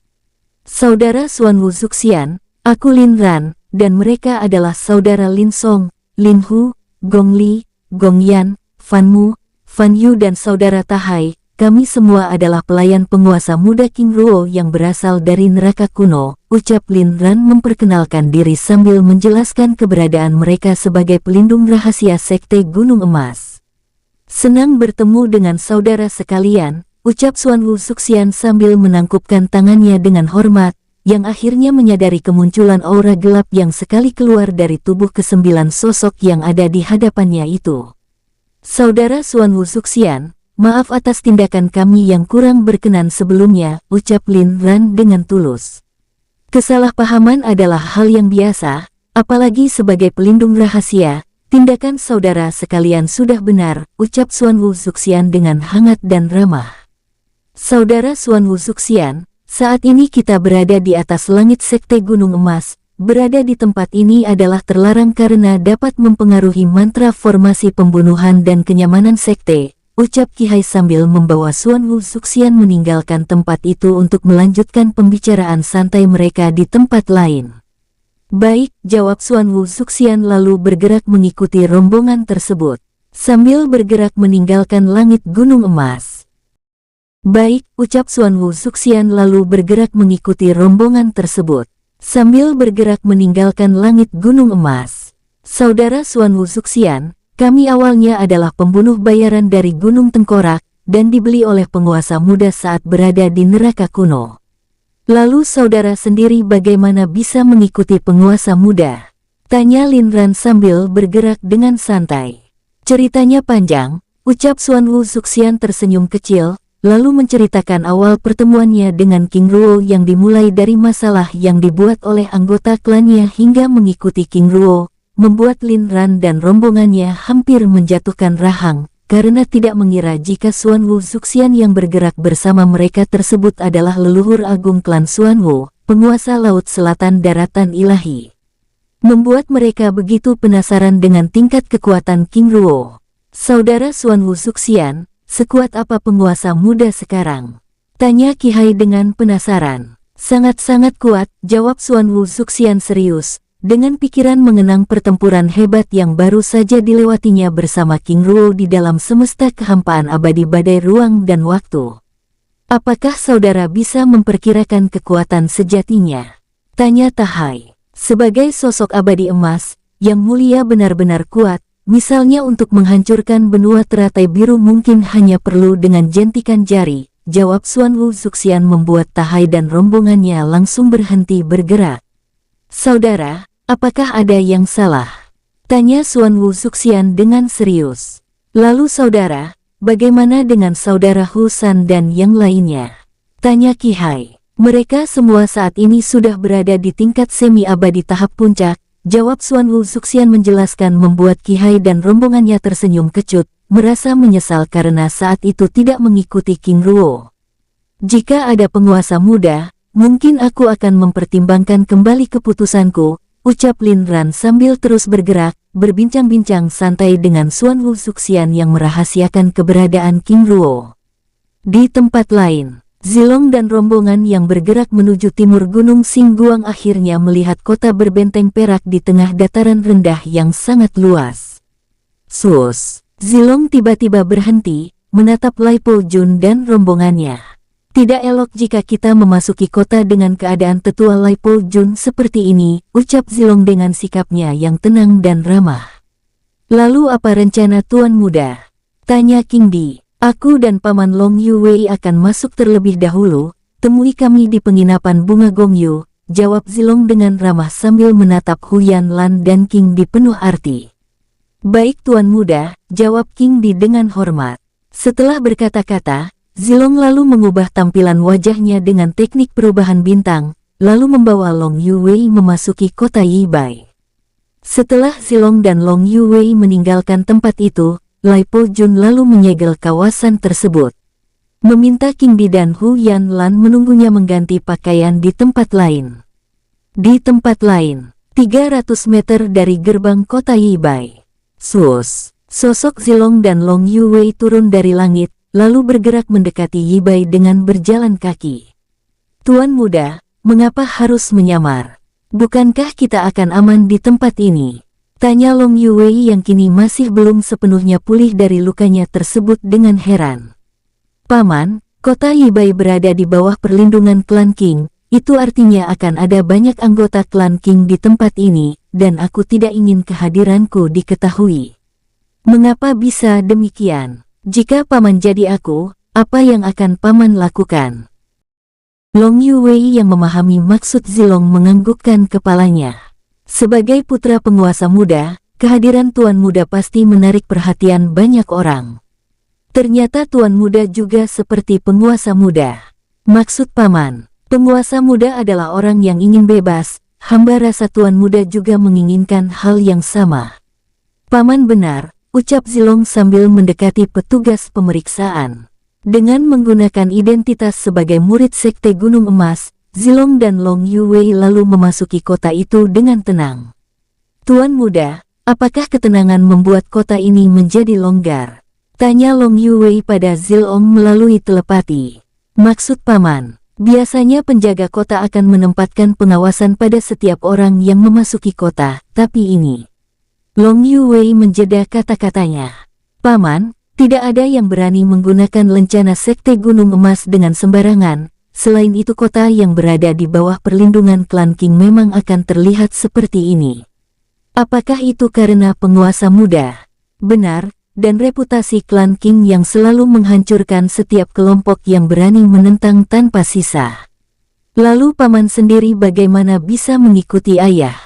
Saudara Xuan Wuzuxian, aku Lin Ran, dan mereka adalah saudara Lin Song, Lin Hu, Gong Li, Gong Yan, Fan Mu, Fan Yu dan saudara Tahai. Kami semua adalah pelayan penguasa muda King Ruo yang berasal dari neraka kuno, ucap Lin Ran memperkenalkan diri sambil menjelaskan keberadaan mereka sebagai pelindung rahasia Sekte Gunung Emas. Senang bertemu dengan saudara sekalian, ucap Xuan Wuzuxian sambil menangkupkan tangannya dengan hormat, yang akhirnya menyadari kemunculan aura gelap yang sekali keluar dari tubuh kesembilan sosok yang ada di hadapannya itu. Saudara Xuan Wuzuxian, maaf atas tindakan kami yang kurang berkenan sebelumnya, ucap Lin Ran dengan tulus. Kesalahpahaman adalah hal yang biasa, apalagi sebagai pelindung rahasia. Tindakan saudara sekalian sudah benar, ucap Xuan Wuzuxian dengan hangat dan ramah. Saudara Xuan Wuzuxian, saat ini kita berada di atas langit Sekte Gunung Emas. Berada di tempat ini adalah terlarang karena dapat mempengaruhi mantra formasi pembunuhan dan kenyamanan sekte, ucap Qihai sambil membawa Xuan Wuzuxian meninggalkan tempat itu untuk melanjutkan pembicaraan santai mereka di tempat lain. Baik, jawab Xuan Wuzuxian lalu bergerak mengikuti rombongan tersebut, sambil bergerak meninggalkan langit Gunung Emas. Baik, ucap Xuan Wu Zuxian lalu bergerak mengikuti rombongan tersebut. Sambil bergerak meninggalkan langit gunung emas. Saudara Xuan Wu Zuxian, kami awalnya adalah pembunuh bayaran dari Gunung Tengkorak, dan dibeli oleh penguasa muda saat berada di neraka kuno. Lalu saudara sendiri bagaimana bisa mengikuti penguasa muda? Tanya Lin Ran sambil bergerak dengan santai. Ceritanya panjang, ucap Xuan Wu Zuxian tersenyum kecil, lalu menceritakan awal pertemuannya dengan King Ruo yang dimulai dari masalah yang dibuat oleh anggota klannya hingga mengikuti King Ruo, membuat Lin Ran dan rombongannya hampir menjatuhkan rahang, karena tidak mengira jika Xuan Wu Zuxian yang bergerak bersama mereka tersebut adalah leluhur agung klan Xuan Wu, penguasa Laut Selatan Daratan Ilahi. Membuat mereka begitu penasaran dengan tingkat kekuatan King Ruo. Saudara Xuan Wu Zuxian, sekuat apa penguasa muda sekarang? Tanya Qi Hai dengan penasaran. Sangat-sangat kuat, jawab Xuan Wu Zuxian serius, dengan pikiran mengenang pertempuran hebat yang baru saja dilewatinya bersama King Ruo di dalam semesta kehampaan abadi badai ruang dan waktu. Apakah saudara bisa memperkirakan kekuatan sejatinya? Tanya Tahai. Sebagai sosok abadi emas, yang mulia benar-benar kuat, misalnya untuk menghancurkan benua teratai biru mungkin hanya perlu dengan jentikan jari, jawab Xuan Wu Zuxian membuat Tahai dan rombongannya langsung berhenti bergerak. Saudara, apakah ada yang salah? Tanya Xuan Wu Zuxian dengan serius. Lalu saudara, bagaimana dengan saudara Hu San dan yang lainnya? Tanya Qi Hai. Mereka semua saat ini sudah berada di tingkat semi-abadi tahap puncak, jawab Xuan Wu Zuxian menjelaskan membuat Qi Hai dan rombongannya tersenyum kecut, merasa menyesal karena saat itu tidak mengikuti King Ruo. Jika ada penguasa muda, mungkin aku akan mempertimbangkan kembali keputusanku, ucap Lin Ran sambil terus bergerak, berbincang-bincang santai dengan Xuan Wu Zuxian yang merahasiakan keberadaan King Ruo. Di tempat lain, Zilong dan rombongan yang bergerak menuju timur Gunung Xingguang akhirnya melihat kota berbenteng perak di tengah dataran rendah yang sangat luas. Sus! Zilong tiba-tiba berhenti, menatap Lai Po Jun dan rombongannya. Tidak elok jika kita memasuki kota dengan keadaan tetua Lai Po Jun seperti ini, ucap Zilong dengan sikapnya yang tenang dan ramah. Lalu apa rencana Tuan Muda? Tanya King Di. Aku dan Paman Long Yue akan masuk terlebih dahulu, temui kami di penginapan Bunga Gongyu, jawab Zilong dengan ramah sambil menatap Huyan Lan dan King Di penuh arti. Baik Tuan Muda, jawab King Di dengan hormat. Setelah berkata-kata, Zilong lalu mengubah tampilan wajahnya dengan teknik perubahan bintang, lalu membawa Long Yue memasuki kota Yibai. Setelah Zilong dan Long Yue meninggalkan tempat itu, Lai Po Jun lalu menyegel kawasan tersebut. Meminta King Di dan Huyan Lan menunggunya mengganti pakaian di tempat lain. Di tempat lain, 300 meter dari gerbang kota Yibai. Sus! Sosok Zilong dan Long Yue turun dari langit, lalu bergerak mendekati Yibai dengan berjalan kaki. Tuan Muda, mengapa harus menyamar? Bukankah kita akan aman di tempat ini? Tanya Long Yue yang kini masih belum sepenuhnya pulih dari lukanya tersebut dengan heran. Paman, kota Yibai berada di bawah perlindungan klan King, itu artinya akan ada banyak anggota klan King di tempat ini, dan aku tidak ingin kehadiranku diketahui. Mengapa bisa demikian? Jika paman jadi aku, apa yang akan paman lakukan? Long Yue yang memahami maksud Zilong menganggukkan kepalanya. Sebagai putra penguasa muda, kehadiran Tuan Muda pasti menarik perhatian banyak orang. Ternyata Tuan Muda juga seperti penguasa muda. Maksud paman, penguasa muda adalah orang yang ingin bebas, hamba rasa Tuan Muda juga menginginkan hal yang sama. Paman benar, ucap Zilong sambil mendekati petugas pemeriksaan. Dengan menggunakan identitas sebagai murid Sekte Gunung Emas, Zilong dan Long Yue lalu memasuki kota itu dengan tenang. Tuan Muda, apakah ketenangan membuat kota ini menjadi longgar? Tanya Long Yue pada Zilong melalui telepati. Maksud paman, biasanya penjaga kota akan menempatkan pengawasan pada setiap orang yang memasuki kota, tapi ini. Long Yue menjeda kata-katanya. Paman, Tidak ada yang berani menggunakan lencana Sekte Gunung Emas dengan sembarangan. Selain itu kota yang berada di bawah perlindungan klan King memang akan terlihat seperti ini. Apakah itu karena penguasa muda? Benar, dan reputasi klan King yang selalu menghancurkan setiap kelompok yang berani menentang tanpa sisa. Lalu paman sendiri bagaimana bisa mengikuti ayah?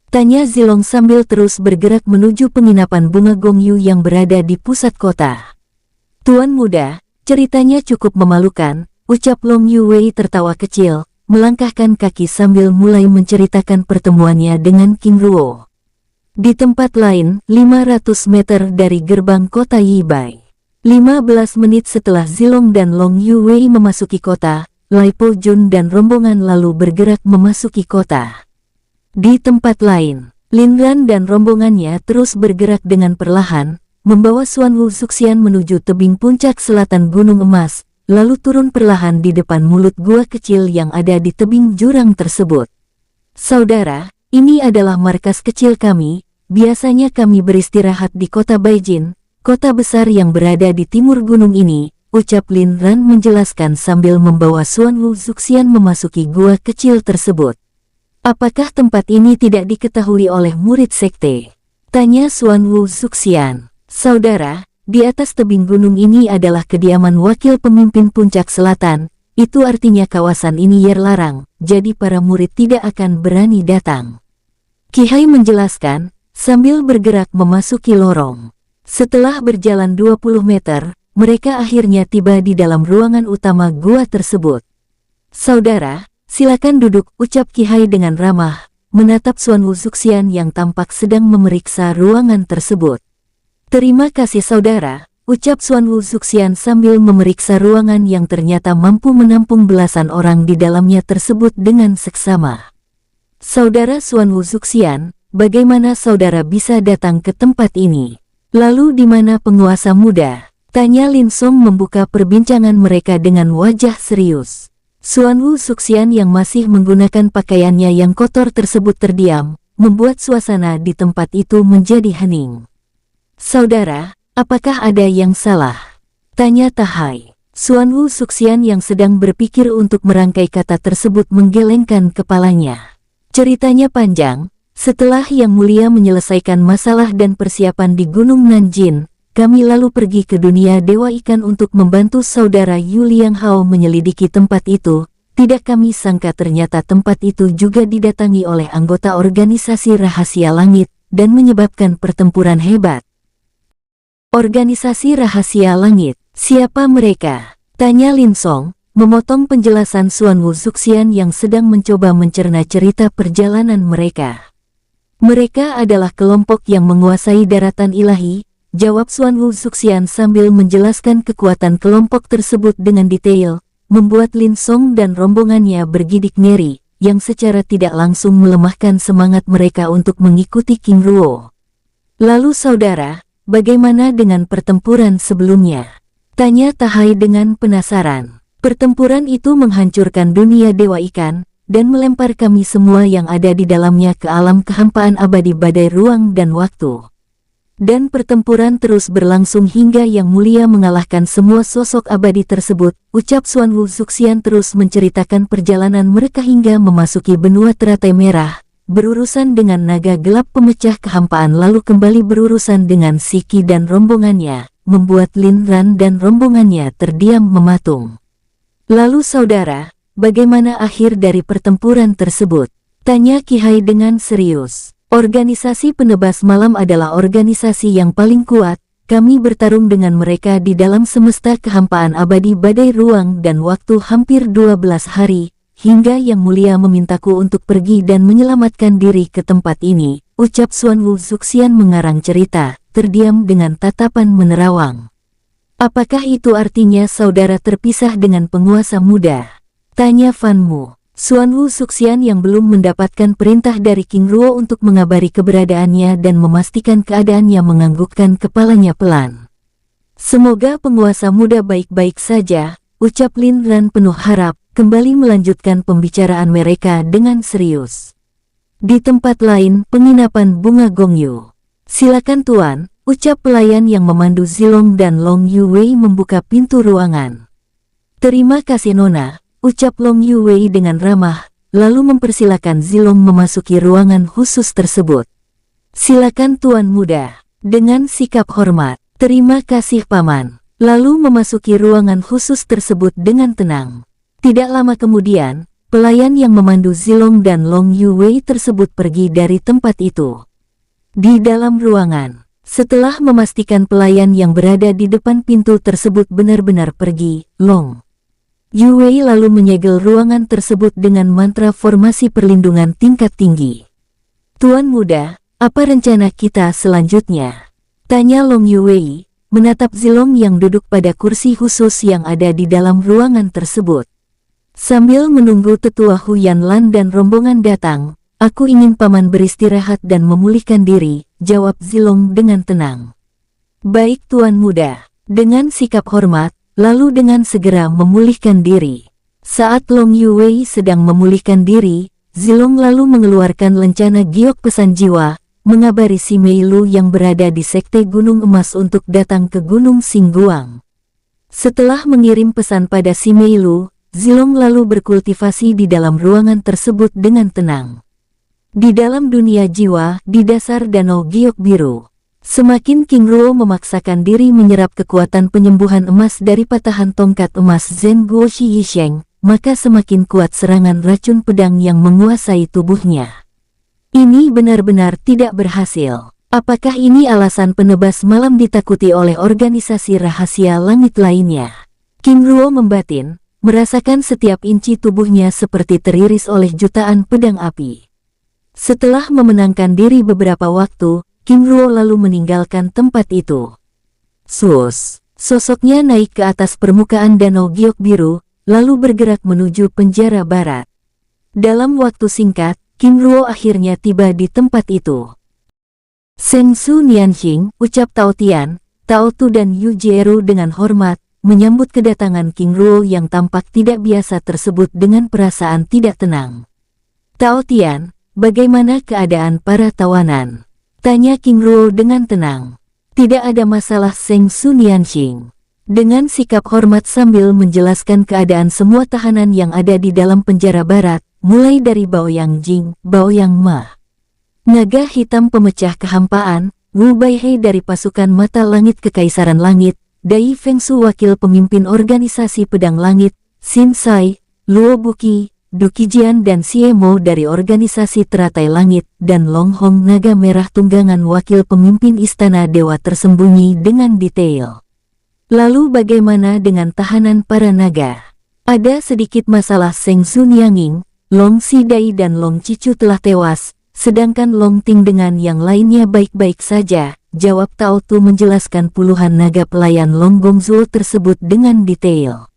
Tanya Zilong sambil terus bergerak menuju penginapan bunga Gongyu yang berada di pusat kota. Tuan muda, ceritanya cukup memalukan, ucap Long Yuwei tertawa kecil, melangkahkan kaki sambil mulai menceritakan pertemuannya dengan King Ruo. Di tempat lain, 500 meter dari gerbang kota Yibai. 15 menit setelah Zilong dan Long Yuwei memasuki kota, Lai Po Jun dan rombongan lalu bergerak memasuki kota. Di tempat lain, Lin Ran dan rombongannya terus bergerak dengan perlahan, membawa Xuan Wu Zuxian menuju tebing puncak selatan Gunung Emas, lalu turun perlahan di depan mulut gua kecil yang ada di tebing jurang tersebut. Saudara, ini adalah markas kecil kami, biasanya kami beristirahat di kota Baijin, kota besar yang berada di timur gunung ini, ucap Lin Ran menjelaskan sambil membawa Xuan Wu Zuxian memasuki gua kecil tersebut. Apakah tempat ini tidak diketahui oleh murid sekte? Tanya Xuan Wu Zuxian. Saudara, di atas tebing gunung ini adalah kediaman wakil pemimpin puncak selatan, itu artinya kawasan ini larang, jadi para murid tidak akan berani datang. Qi Hai menjelaskan, sambil bergerak memasuki lorong. Setelah berjalan 20 meter, mereka akhirnya tiba di dalam ruangan utama gua tersebut. Saudara, silakan duduk, ucap Qi Hai dengan ramah, menatap Xuan Wu Zuxian yang tampak sedang memeriksa ruangan tersebut. Terima kasih saudara, ucap Xuan Wu Zuxian sambil memeriksa ruangan yang ternyata mampu menampung belasan orang di dalamnya tersebut dengan seksama. Saudara Xuan Wu Zuxian, bagaimana saudara bisa datang ke tempat ini? Lalu di mana penguasa muda? Tanya Lin Song membuka perbincangan mereka dengan wajah serius. Xuan Wu Zuxian yang masih menggunakan pakaiannya yang kotor tersebut terdiam, membuat suasana di tempat itu menjadi hening. Saudara, apakah ada yang salah? Tanya Tahai. Xuan Wu Zuxian yang sedang berpikir untuk merangkai kata tersebut menggelengkan kepalanya. Ceritanya panjang, setelah Yang Mulia menyelesaikan masalah dan persiapan di Gunung Nanjin, kami lalu pergi ke dunia Dewa Ikan untuk membantu saudara Yu Liang Hao menyelidiki tempat itu. Tidak kami sangka ternyata tempat itu juga didatangi oleh anggota organisasi rahasia langit, dan menyebabkan pertempuran hebat. Organisasi rahasia langit, siapa mereka? Tanya Lin Song, memotong penjelasan Xuan Wu Zuxian yang sedang mencoba mencerna cerita perjalanan mereka. Mereka adalah kelompok yang menguasai daratan ilahi, jawab Xuan Wu Zuxian sambil menjelaskan kekuatan kelompok tersebut dengan detail, membuat Lin Song dan rombongannya bergidik ngeri, yang secara tidak langsung melemahkan semangat mereka untuk mengikuti King Ruo. Lalu saudara, bagaimana dengan pertempuran sebelumnya? Tanya Tahai dengan penasaran. Pertempuran itu menghancurkan dunia Dewa Ikan, dan melempar kami semua yang ada di dalamnya ke alam kehampaan abadi badai ruang dan waktu. Dan pertempuran terus berlangsung hingga Yang Mulia mengalahkan semua sosok abadi tersebut, ucap Xuan Wu Zuxian terus menceritakan perjalanan mereka hingga memasuki benua teratai merah, berurusan dengan naga gelap pemecah kehampaan lalu kembali berurusan dengan Siki dan rombongannya, membuat Lin Ran dan rombongannya terdiam mematung. Lalu saudara, bagaimana akhir dari pertempuran tersebut? Tanya Qi Hai dengan serius. Organisasi penebas malam adalah organisasi yang paling kuat, kami bertarung dengan mereka di dalam semesta kehampaan abadi badai ruang dan waktu hampir 12 hari, hingga Yang Mulia memintaku untuk pergi dan menyelamatkan diri ke tempat ini, ucap Xuan Wu Zuxian mengarang cerita, terdiam dengan tatapan menerawang. Apakah itu artinya saudara terpisah dengan penguasa muda? Tanya Fan Mu. Xuan Wu Zuxian yang belum mendapatkan perintah dari King Ruo untuk mengabari keberadaannya dan memastikan keadaannya menganggukkan kepalanya pelan. Semoga penguasa muda baik-baik saja, ucap Lin Ran penuh harap, kembali melanjutkan pembicaraan mereka dengan serius. Di tempat lain, penginapan bunga Gongyu. Silakan tuan, ucap pelayan yang memandu Zilong dan Long Yuwei membuka pintu ruangan. Terima kasih Nona, ucap Long Yuwei dengan ramah, lalu mempersilakan Zilong memasuki ruangan khusus tersebut. Silakan Tuan Muda, dengan sikap hormat. Terima kasih Paman, lalu memasuki ruangan khusus tersebut dengan tenang. Tidak lama kemudian, pelayan yang memandu Zilong dan Long Yuwei tersebut pergi dari tempat itu. Di dalam ruangan, setelah memastikan pelayan yang berada di depan pintu tersebut benar-benar pergi, Long Yuwei lalu menyegel ruangan tersebut dengan mantra formasi perlindungan tingkat tinggi. Tuan Muda, apa rencana kita selanjutnya? Tanya Long Yuwei, menatap Zilong yang duduk pada kursi khusus yang ada di dalam ruangan tersebut. Sambil menunggu tetua Huyan Lan dan rombongan datang, aku ingin Paman beristirahat dan memulihkan diri, jawab Zilong dengan tenang. Baik Tuan Muda, dengan sikap hormat, lalu dengan segera memulihkan diri. Saat Long Yuwei sedang memulihkan diri, Zilong lalu mengeluarkan lencana giok pesan jiwa, mengabari si Mei Lu yang berada di Sekte Gunung Emas untuk datang ke Gunung Singguang. Setelah mengirim pesan pada si Mei Lu, Zilong lalu berkultivasi di dalam ruangan tersebut dengan tenang. Di dalam dunia jiwa, di dasar danau giok biru, semakin King Ruo memaksakan diri menyerap kekuatan penyembuhan emas dari patahan tongkat emas Zhen Guo Shi Yisheng, maka semakin kuat serangan racun pedang yang menguasai tubuhnya. Ini benar-benar tidak berhasil. Apakah ini alasan penebas malam ditakuti oleh organisasi rahasia langit lainnya? King Ruo membatin, merasakan setiap inci tubuhnya seperti teriris oleh jutaan pedang api. Setelah memenangkan diri beberapa waktu, King Ruo lalu meninggalkan tempat itu. Sosoknya naik ke atas permukaan danau giok biru, lalu bergerak menuju penjara barat. Dalam waktu singkat, King Ruo akhirnya tiba di tempat itu. Seng Su Nianxing, ucap Tao Tian, Tao Tu dan Yu Jieru dengan hormat, menyambut kedatangan King Ruo yang tampak tidak biasa tersebut dengan perasaan tidak tenang. Tao Tian, bagaimana keadaan para tawanan? Tanya King Ruo dengan tenang. Tidak ada masalah Seng Su Nianxing. Dengan sikap hormat sambil menjelaskan keadaan semua tahanan yang ada di dalam penjara barat, mulai dari Baoyang Jing, Baoyang Ma, naga hitam pemecah kehampaan, Wu Baihei dari pasukan mata langit Kekaisaran Langit, Dai Fengsu wakil pemimpin organisasi pedang langit, Xin Sai, Luo Buqi, Duqijian dan Xie Mo dari organisasi teratai langit, dan Long Hong naga merah tunggangan wakil pemimpin istana dewa tersembunyi dengan detail. Lalu bagaimana dengan tahanan para naga? Ada sedikit masalah. Seng Su Nianxing, Long Si Dai dan Long Cicu telah tewas, sedangkan Long Ting dengan yang lainnya baik-baik saja, jawab Tao Tu menjelaskan puluhan naga pelayan Long Gongzuo tersebut dengan detail.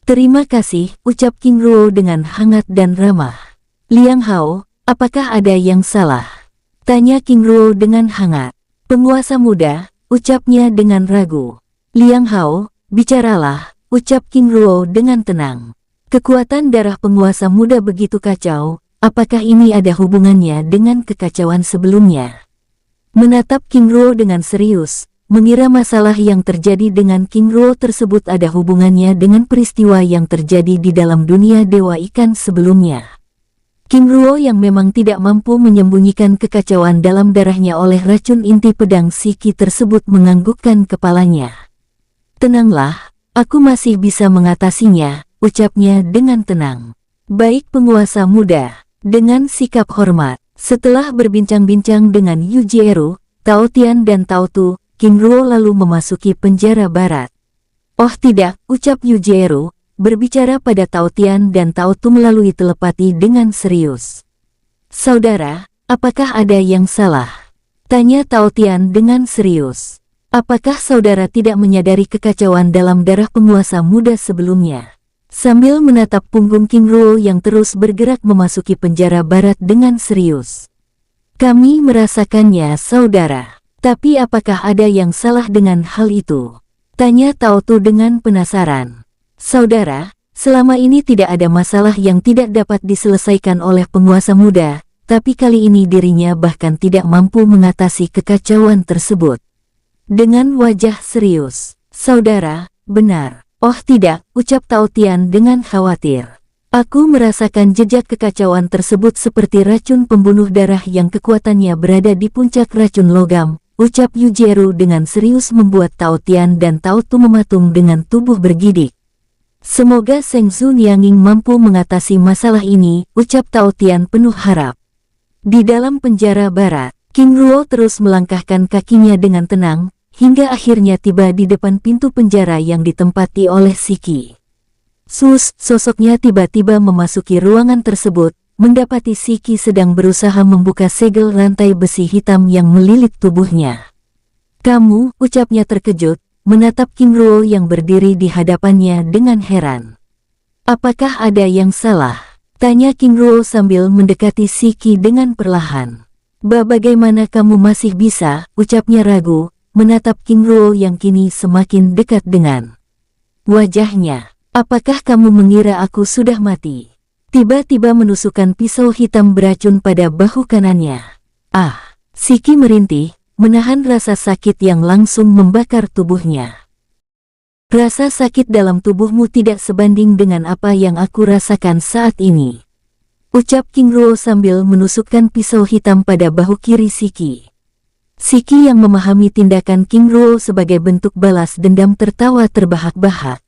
Terima kasih, ucap King Ruo dengan hangat dan ramah. Liang Hao, apakah ada yang salah? Tanya King Ruo dengan hangat. Penguasa muda, ucapnya dengan ragu. Liang Hao, bicaralah, ucap King Ruo dengan tenang. Kekuatan darah penguasa muda begitu kacau, apakah ini ada hubungannya dengan kekacauan sebelumnya? Menatap King Ruo dengan serius, mengira masalah yang terjadi dengan King Ruo tersebut ada hubungannya dengan peristiwa yang terjadi di dalam dunia dewa ikan sebelumnya. King Ruo yang memang tidak mampu menyembunyikan kekacauan dalam darahnya oleh racun inti pedang Siki tersebut menganggukkan kepalanya. Tenanglah, aku masih bisa mengatasinya, ucapnya dengan tenang. Baik penguasa muda, dengan sikap hormat. Setelah berbincang-bincang dengan Yu Jieru, Tao Tian dan Tao Tu, King Ruo lalu memasuki penjara barat. Oh tidak, ucap Yu Jieru, berbicara pada Tao Tian dan Tao Tu melalui telepati dengan serius. Saudara, apakah ada yang salah? Tanya Tao Tian dengan serius. Apakah saudara tidak menyadari kekacauan dalam darah penguasa muda sebelumnya? Sambil menatap punggung King Ruo yang terus bergerak memasuki penjara barat dengan serius. Kami merasakannya saudara. Tapi apakah ada yang salah dengan hal itu? Tanya Tao Tu dengan penasaran. Saudara, selama ini tidak ada masalah yang tidak dapat diselesaikan oleh penguasa muda, tapi kali ini dirinya bahkan tidak mampu mengatasi kekacauan tersebut. dengan wajah serius. Saudara, benar. Oh tidak, ucap Tao Tian dengan khawatir. Aku merasakan jejak kekacauan tersebut seperti racun pembunuh darah yang kekuatannya berada di puncak racun logam, ucap Yu Jieru dengan serius membuat Tao Tian dan Tao Tu mematung dengan tubuh bergidik. Semoga Seng Zhu Nianging mampu mengatasi masalah ini, ucap Tao Tian penuh harap. Di dalam penjara barat, King Ruo terus melangkahkan kakinya dengan tenang, hingga akhirnya tiba di depan pintu penjara yang ditempati oleh Siki. Sosoknya tiba-tiba memasuki ruangan tersebut, mendapati Siki sedang berusaha membuka segel rantai besi hitam yang melilit tubuhnya. Kamu, ucapnya terkejut, menatap King Ruo yang berdiri di hadapannya dengan heran. Apakah ada yang salah? Tanya King Ruo sambil mendekati Siki dengan perlahan. Bagaimana kamu masih bisa, ucapnya ragu, menatap King Ruo yang kini semakin dekat dengan wajahnya. Apakah kamu mengira aku sudah mati? Tiba-tiba menusukkan pisau hitam beracun pada bahu kanannya. Siki merintih, menahan rasa sakit yang langsung membakar tubuhnya. Rasa sakit dalam tubuhmu tidak sebanding dengan apa yang aku rasakan saat ini, ucap King Ruo sambil menusukkan pisau hitam pada bahu kiri Siki. Siki yang memahami tindakan King Ruo sebagai bentuk balas dendam tertawa terbahak-bahak.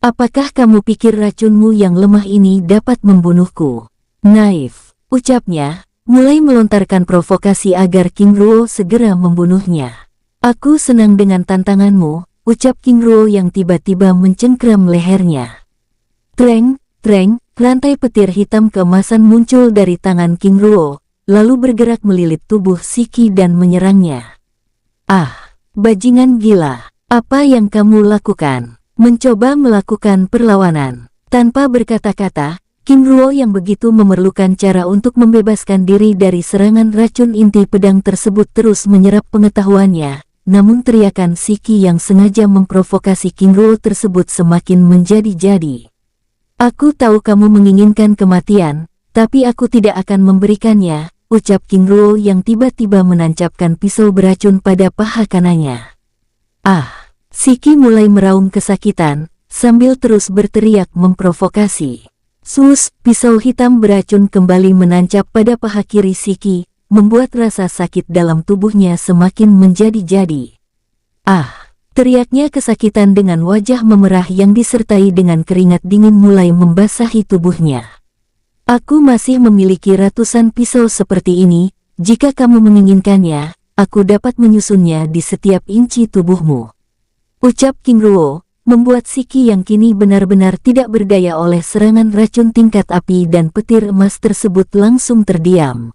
Apakah kamu pikir racunmu yang lemah ini dapat membunuhku? Naif, ucapnya, mulai melontarkan provokasi agar King Ruo segera membunuhnya. Aku senang dengan tantanganmu, ucap King Ruo yang tiba-tiba mencengkram lehernya. Treng, rantai petir hitam keemasan muncul dari tangan King Ruo, lalu bergerak melilit tubuh Siki dan menyerangnya. Bajingan gila, apa yang kamu lakukan? Mencoba melakukan perlawanan. Tanpa berkata-kata, King Ruo yang begitu memerlukan cara untuk membebaskan diri dari serangan racun inti pedang tersebut terus menyerap pengetahuannya, namun teriakan Siki yang sengaja memprovokasi King Ruo tersebut semakin menjadi-jadi. Aku tahu kamu menginginkan kematian, tapi aku tidak akan memberikannya, ucap King Ruo yang tiba-tiba menancapkan pisau beracun pada paha kanannya. Siki mulai meraung kesakitan, sambil terus berteriak memprovokasi. Pisau hitam beracun kembali menancap pada paha kiri Siki, membuat rasa sakit dalam tubuhnya semakin menjadi-jadi. Teriaknya kesakitan dengan wajah memerah yang disertai dengan keringat dingin mulai membasahi tubuhnya. Aku masih memiliki ratusan pisau seperti ini, jika kamu menginginkannya, aku dapat menyusunnya di setiap inci tubuhmu, ucap King Ruo, membuat Siki yang kini benar-benar tidak berdaya oleh serangan racun tingkat api dan petir emas tersebut langsung terdiam.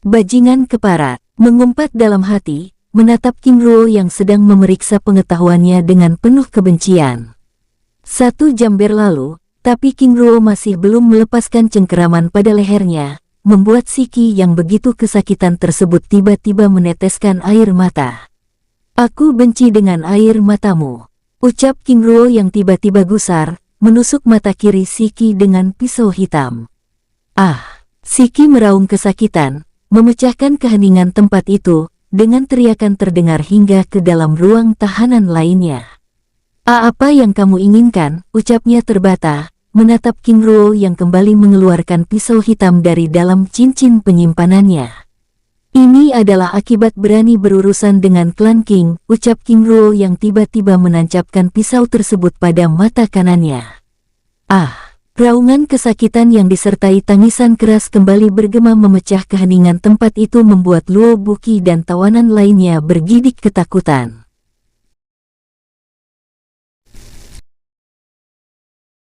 Bajingan keparat, mengumpat dalam hati, menatap King Ruo yang sedang memeriksa pengetahuannya dengan penuh kebencian. 1 jam berlalu, tapi King Ruo masih belum melepaskan cengkeraman pada lehernya, membuat Siki yang begitu kesakitan tersebut tiba-tiba meneteskan air mata. Aku benci dengan air matamu, ucap King Ruo yang tiba-tiba gusar, menusuk mata kiri Siki dengan pisau hitam. Siki meraung kesakitan, memecahkan keheningan tempat itu, dengan teriakan terdengar hingga ke dalam ruang tahanan lainnya. Apa yang kamu inginkan, ucapnya terbata, menatap King Ruo yang kembali mengeluarkan pisau hitam dari dalam cincin penyimpanannya. Ini adalah akibat berani berurusan dengan klan King, ucap King Ruo yang tiba-tiba menancapkan pisau tersebut pada mata kanannya. Raungan kesakitan yang disertai tangisan keras kembali bergema memecah keheningan tempat itu membuat Luo Buqi dan tawanan lainnya bergidik ketakutan.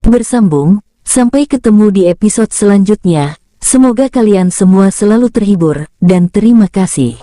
Bersambung, sampai ketemu di episode selanjutnya. Semoga kalian semua selalu terhibur, dan terima kasih.